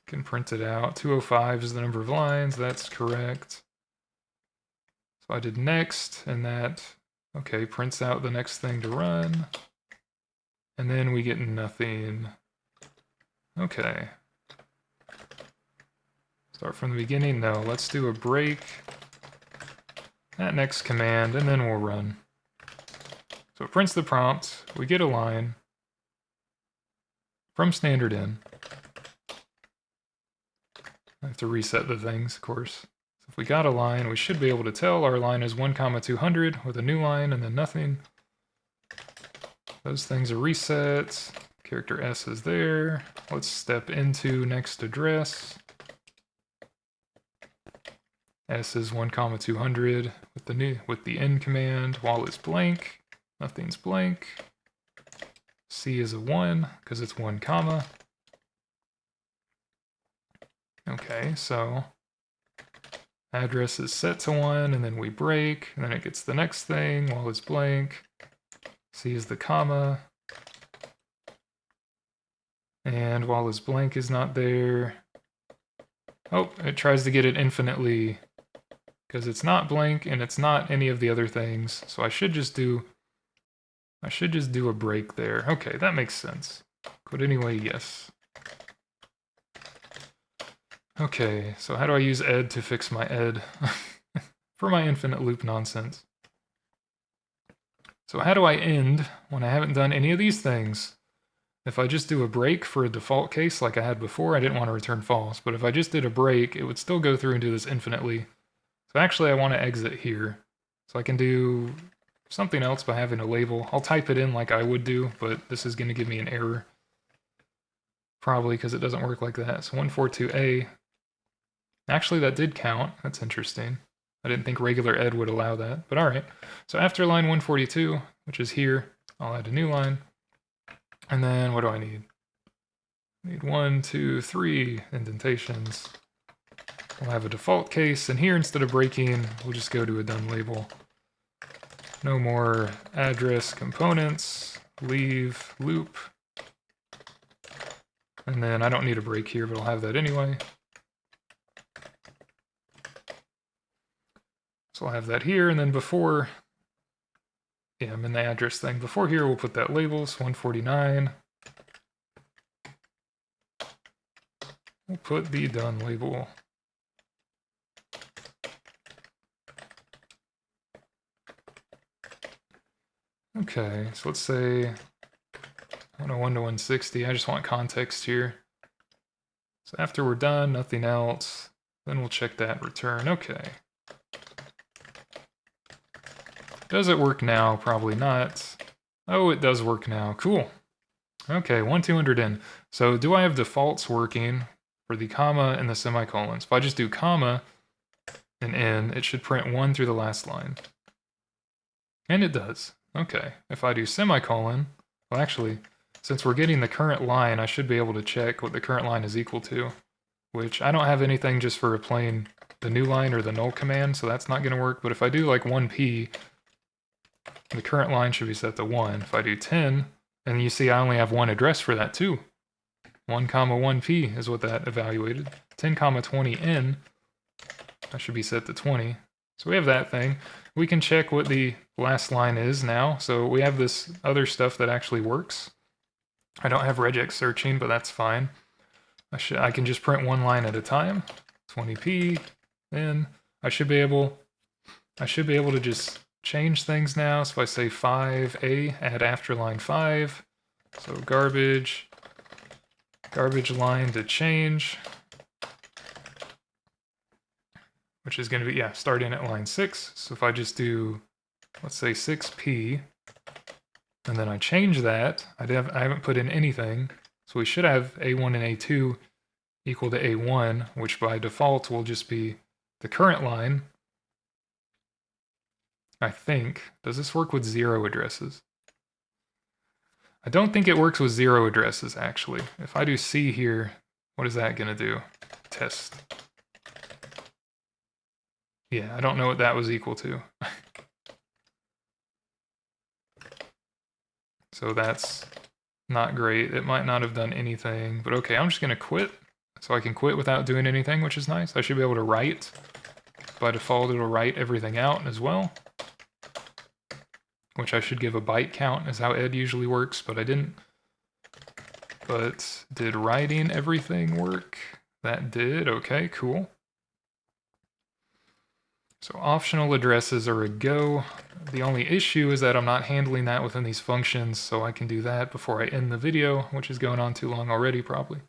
Can print it out. 205 is the number of lines, that's correct. So I did next, and that, okay, prints out the next thing to run. And then we get nothing. Okay. Start from the beginning? No, let's do a break. That next command, and then we'll run. So it prints the prompt, we get a line from standard in. I have to reset the things, of course. So if we got a line, we should be able to tell our line is 1, 200 with a new line and then nothing. Those things are reset. Character S is there. Let's step into next address. S is 1, 200 with the end command while it's blank. Nothing's blank. C is a 1 because it's 1 comma. Okay, so address is set to 1 and then we break and then it gets the next thing while it's blank. C is the comma. And while it's blank is not there. Oh, it tries to get it infinitely because it's not blank and it's not any of the other things. So I should just do a break there. Okay, that makes sense. But anyway, yes. Okay, so how do I use ed to fix my ed for my infinite loop nonsense? So how do I end when I haven't done any of these things? if I just do a break for a default case like I had before, I didn't want to return false, but if I just did a break, it would still go through and do this infinitely. So actually I want to exit here. So I can do something else by having a label. I'll type it in like I would do, but this is going to give me an error. Probably because it doesn't work like that. So 142A. Actually, that did count. That's interesting. I didn't think regular ed would allow that, but alright. So after line 142, which is here, I'll add a new line. And then what do I need? I need 1, 2, 3 indentations. We'll have a default case, and here instead of breaking, we'll just go to a done label. No more address components, leave, loop. And then I don't need a break here, but I'll have that anyway. So I'll have that here, and then before, yeah, I'm in the address thing. Before here, we'll put that labels, 149. We'll put the done label. Okay, so let's say 101 to 160. I just want context here. So after we're done, nothing else. Then we'll check that return. Okay. Does it work now? Probably not. Oh, it does work now. Cool. Okay, 1200 in. So do I have defaults working for the comma and the semicolons? If I just do comma and in, it should print 1 through the last line. And it does. Okay. If I do semicolon, well actually, since we're getting the current line, I should be able to check what the current line is equal to, which I don't have anything just for replaying the new line or the null command, so that's not going to work. But if I do like 1p, the current line should be set to 1. If I do 10, and you see I only have one address for that too. 1, 1p is what that evaluated. 10, 20n, that should be set to 20. So we have that thing. We can check what the last line is now. So we have this other stuff that actually works. I don't have regex searching, but that's fine. I can just print one line at a time. 20p, then I should be able to just change things now. So if I say 5a, add after line 5. So garbage line to change, which is going to be, yeah, starting at line 6. So if I just do, let's say 6p, and then I change that, I haven't put in anything, so we should have a1 and a2 equal to a1, which by default will just be the current line. I think. Does this work with 0 addresses? I don't think it works with 0 addresses, actually. If I do C here, what is that going to do? Test. Yeah, I don't know what that was equal to. So that's not great. It might not have done anything, but okay, I'm just going to quit. So I can quit without doing anything, which is nice. I should be able to write. By default, it'll write everything out as well, which I should give a byte count is how ed usually works, but I didn't. But did writing everything work? That did. Okay, cool. So optional addresses are a go. The only issue is that I'm not handling that within these functions, so I can do that before I end the video, which is going on too long already, probably.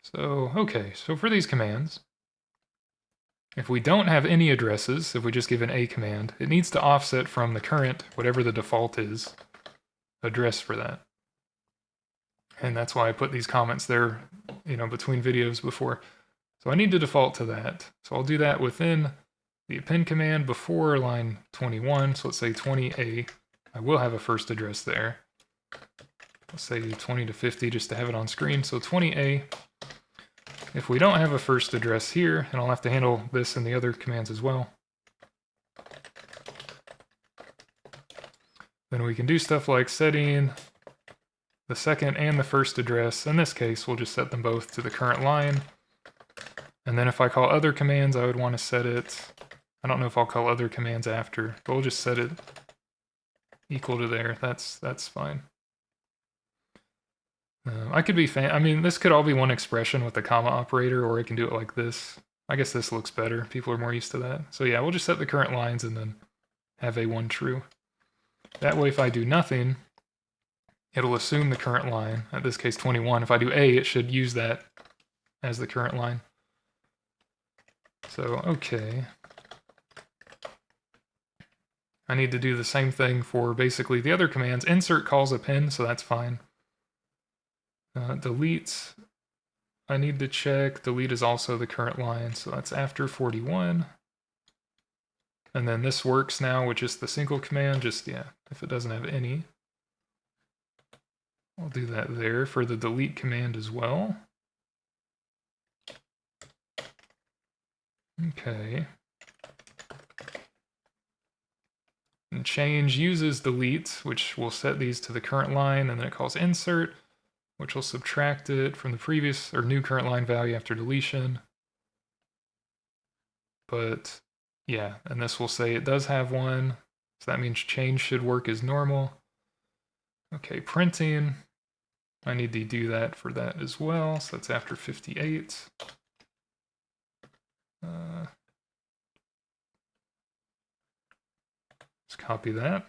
So, okay, so for these commands, if we don't have any addresses, if we just give an A command, it needs to offset from the current, whatever the default is, address for that. And that's why I put these comments there, you know, between videos before. So I need to default to that. So I'll do that within the append command before line 21. So let's say 20A. I will have a first address there. Let's say 20 to 50 just to have it on screen. So 20A. If we don't have a first address here, and I'll have to handle this in the other commands as well, then we can do stuff like setting the second and the first address. In this case, we'll just set them both to the current line. And then if I call other commands, I would want to set it, I don't know if I'll call other commands after, but we'll just set it equal to there. That's fine. I could be I mean, this could all be one expression with the comma operator, or I can do it like this. I guess this looks better. People are more used to that. So yeah, we'll just set the current lines and then have a1 true. That way, if I do nothing, it'll assume the current line, in this case 21. If I do A, it should use that as the current line. So, okay. I need to do the same thing for basically the other commands. Insert calls append, so that's fine. Delete, I need to check. Delete is also the current line, so that's after 41. And then this works now with just the single command, just, yeah, if it doesn't have any. I'll do that there for the delete command as well. Okay. And change uses delete, which will set these to the current line, and then it calls insert, which will subtract it from the previous or new current line value after deletion. But yeah, and this will say it does have one, so that means change should work as normal. Okay, printing, I need to do that for that as well, so that's after 58. Let's copy that.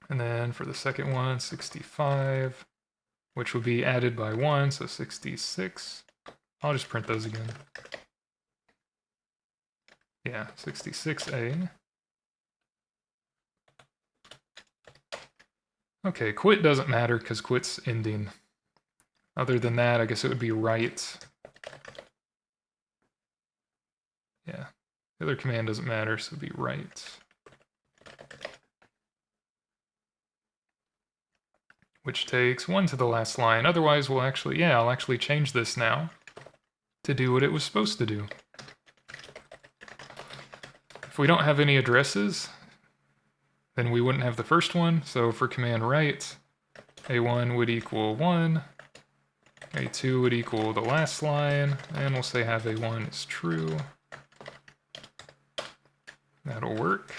And then for the second one, 65, which will be added by 1, so 66. I'll just print those again. Yeah, 66A. Okay, quit doesn't matter because quit's ending. Other than that, I guess it would be write. Yeah, the other command doesn't matter, so it would be write. Which takes 1 to the last line. Otherwise, we'll actually, yeah, I'll actually change this now to do what it was supposed to do. If we don't have any addresses, then we wouldn't have the first one. So for command write, A1 would equal 1, A2 would equal the last line, and we'll say have A1 is true. That'll work.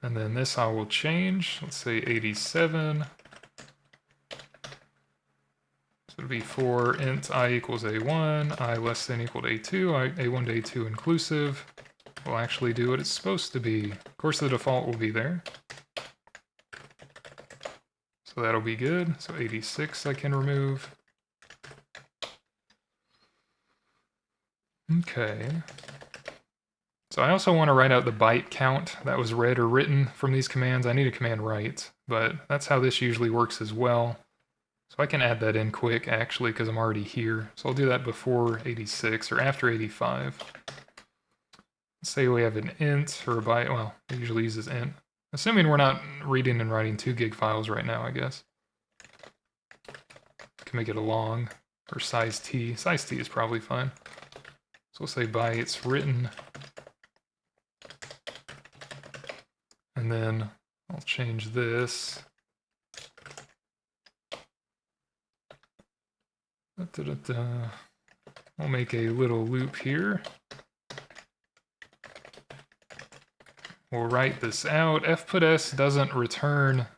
And then this I will change. Let's say 87. So it'll be for int I equals A1, I less than equal to A2, A1 to A2 inclusive. Will actually do what it's supposed to be. Of course, the default will be there. So that'll be good. So 86 I can remove. Okay. So I also want to write out the byte count that was read or written from these commands. I need a command write, but that's how this usually works as well. So I can add that in quick, actually, because I'm already here. So I'll do that before 86 or after 85. Let's say we have an int or a byte. Well, it usually uses int. Assuming we're not reading and writing 2 gig files right now, I guess. Can make it a long or size t. Size t is probably fine. So we'll say bytes written. And then I'll change this. We'll make a little loop here. We'll write this out. fputS doesn't return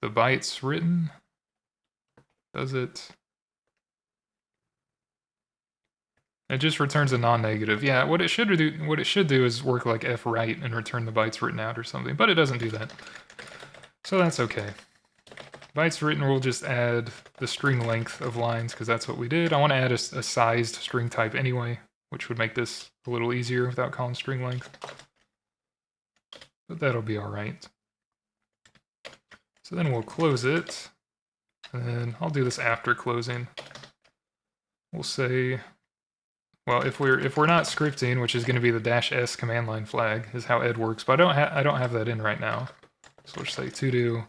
the bytes written, does it? It just returns a non-negative. Yeah, what it should do is work like fwrite and return the bytes written out or something, but it doesn't do that. So that's okay. Bytes written will just add the string length of lines because that's what we did. I want to add a sized string type anyway, which would make this a little easier without calling string length. But that'll be all right. So then we'll close it, and then I'll do this after closing. We'll say, well, if we're not scripting, which is going to be the -s command line flag, is how ed works. But I don't have that in right now. So we'll just say to-do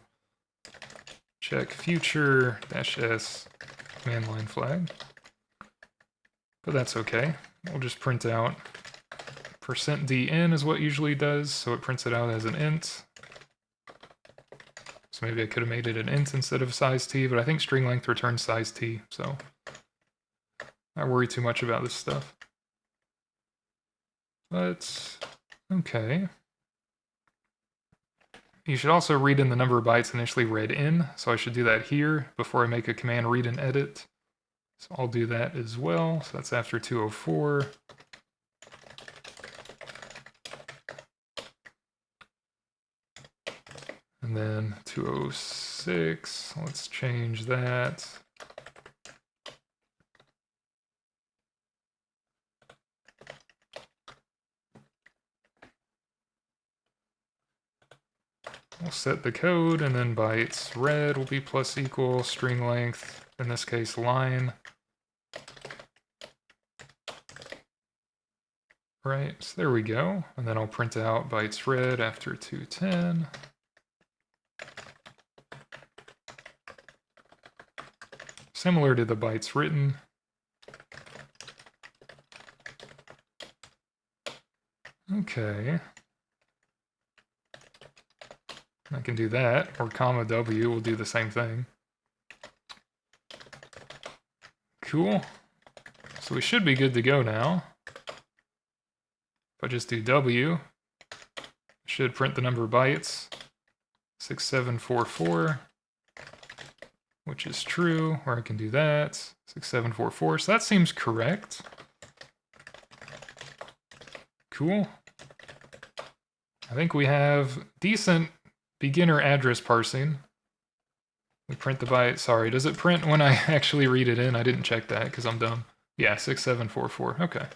check future -s command line flag. But that's okay. We'll just print out %dn is what usually does, so it prints it out as an int. So maybe I could have made it an int instead of size t, but I think string length returns size t, so not worry too much about this stuff. But, okay. You should also read in the number of bytes initially read in, so I should do that here before I make a command read and edit. So I'll do that as well, so that's after 204. And then 206, let's change that. We'll set the code, and then bytes red will be plus equal string length, in this case line. Right, so there we go. And then I'll print out bytes red after 210. Similar to the bytes written. Okay. I can do that, or comma W will do the same thing. Cool. So we should be good to go now. If I just do W, it should print the number of bytes, 6744, which is true, or I can do that, 6744, so that seems correct. Cool. I think we have decent beginner address parsing. We print the byte. Sorry, does it print when I actually read it in? I didn't check that because I'm dumb. Yeah, 6744. Okay.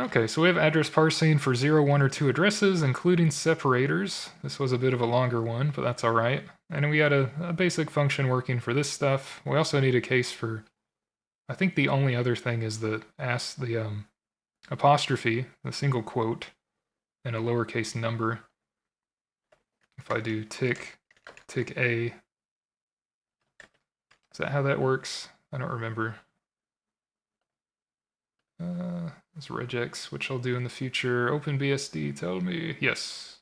Okay, so we have address parsing for 0, 1, or 2 addresses, including separators. This was a bit of a longer one, but that's all right. And we got a basic function working for this stuff. We also need a case for, I think the only other thing is the apostrophe, the single quote, and a lowercase number. If I do tick A, is that how that works? I don't remember. It's regex, which I'll do in the future. OpenBSD, tell me. Yes.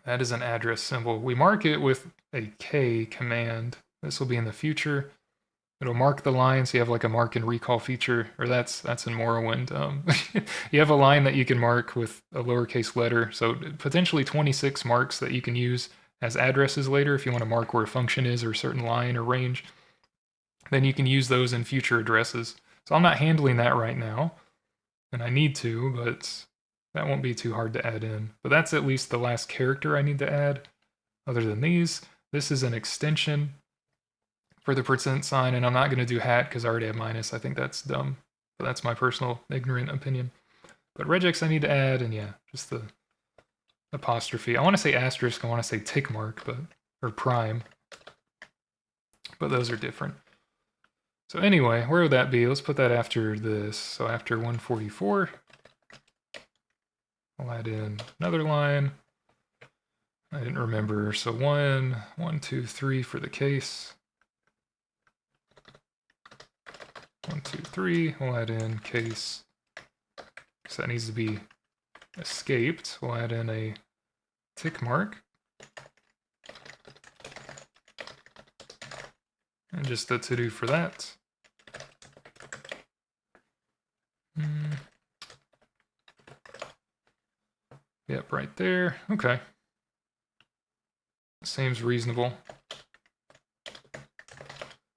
That is an address symbol. We mark it with a K command. This will be in the future. It'll mark the line, so you have like a mark and recall feature, or that's in Morrowind. You have a line that you can mark with a lowercase letter, so potentially 26 marks that you can use as addresses later if you want to mark where a function is or a certain line or range. Then you can use those in future addresses. So I'm not handling that right now, and I need to, but that won't be too hard to add in. But that's at least the last character I need to add. Other than these, this is an extension for the percent sign, and I'm not going to do hat because I already have minus. I think that's dumb, but that's my personal ignorant opinion. But regex I need to add, and yeah, just the apostrophe. I want to say asterisk, I want to say tick mark, or prime, but those are different. So anyway, where would that be? Let's put that after this. So after 144, I'll add in another line. I didn't remember. So 1, 2, 3 for the case. 1, 2, 3. We'll add in case. So that needs to be escaped. We'll add in a tick mark. And just the to-do for that. Yep, right there. Okay. Seems reasonable.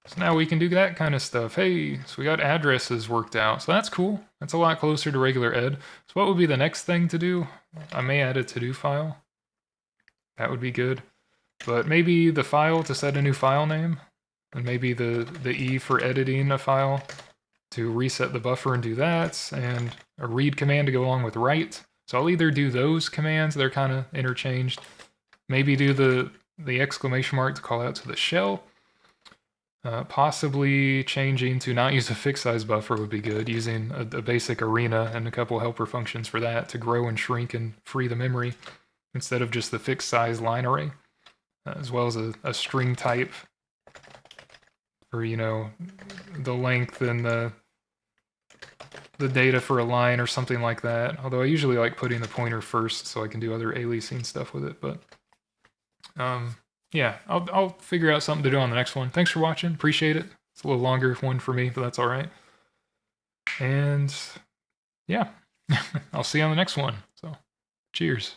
So now we can do that kind of stuff. Hey, so we got addresses worked out. So that's cool. That's a lot closer to regular ed. So what would be the next thing to do? I may add a to-do file. That would be good. But maybe the file to set a new file name. And maybe the E for editing a file to reset the buffer and do that. And a read command to go along with write. So I'll either do those commands, they're kind of interchanged. Maybe do the exclamation mark to call out to the shell. Possibly changing to not use a fixed size buffer would be good, using a basic arena and a couple helper functions for that to grow and shrink and free the memory instead of just the fixed size line array, as well as a string type for, you know, the length and the data for a line or something like that. Although I usually like putting the pointer first so I can do other aliasing stuff with it, but yeah, I'll figure out something to do on the next one. Thanks for watching. Appreciate it. It's a little longer one for me, but that's all right. And yeah, I'll see you on the next one. So cheers.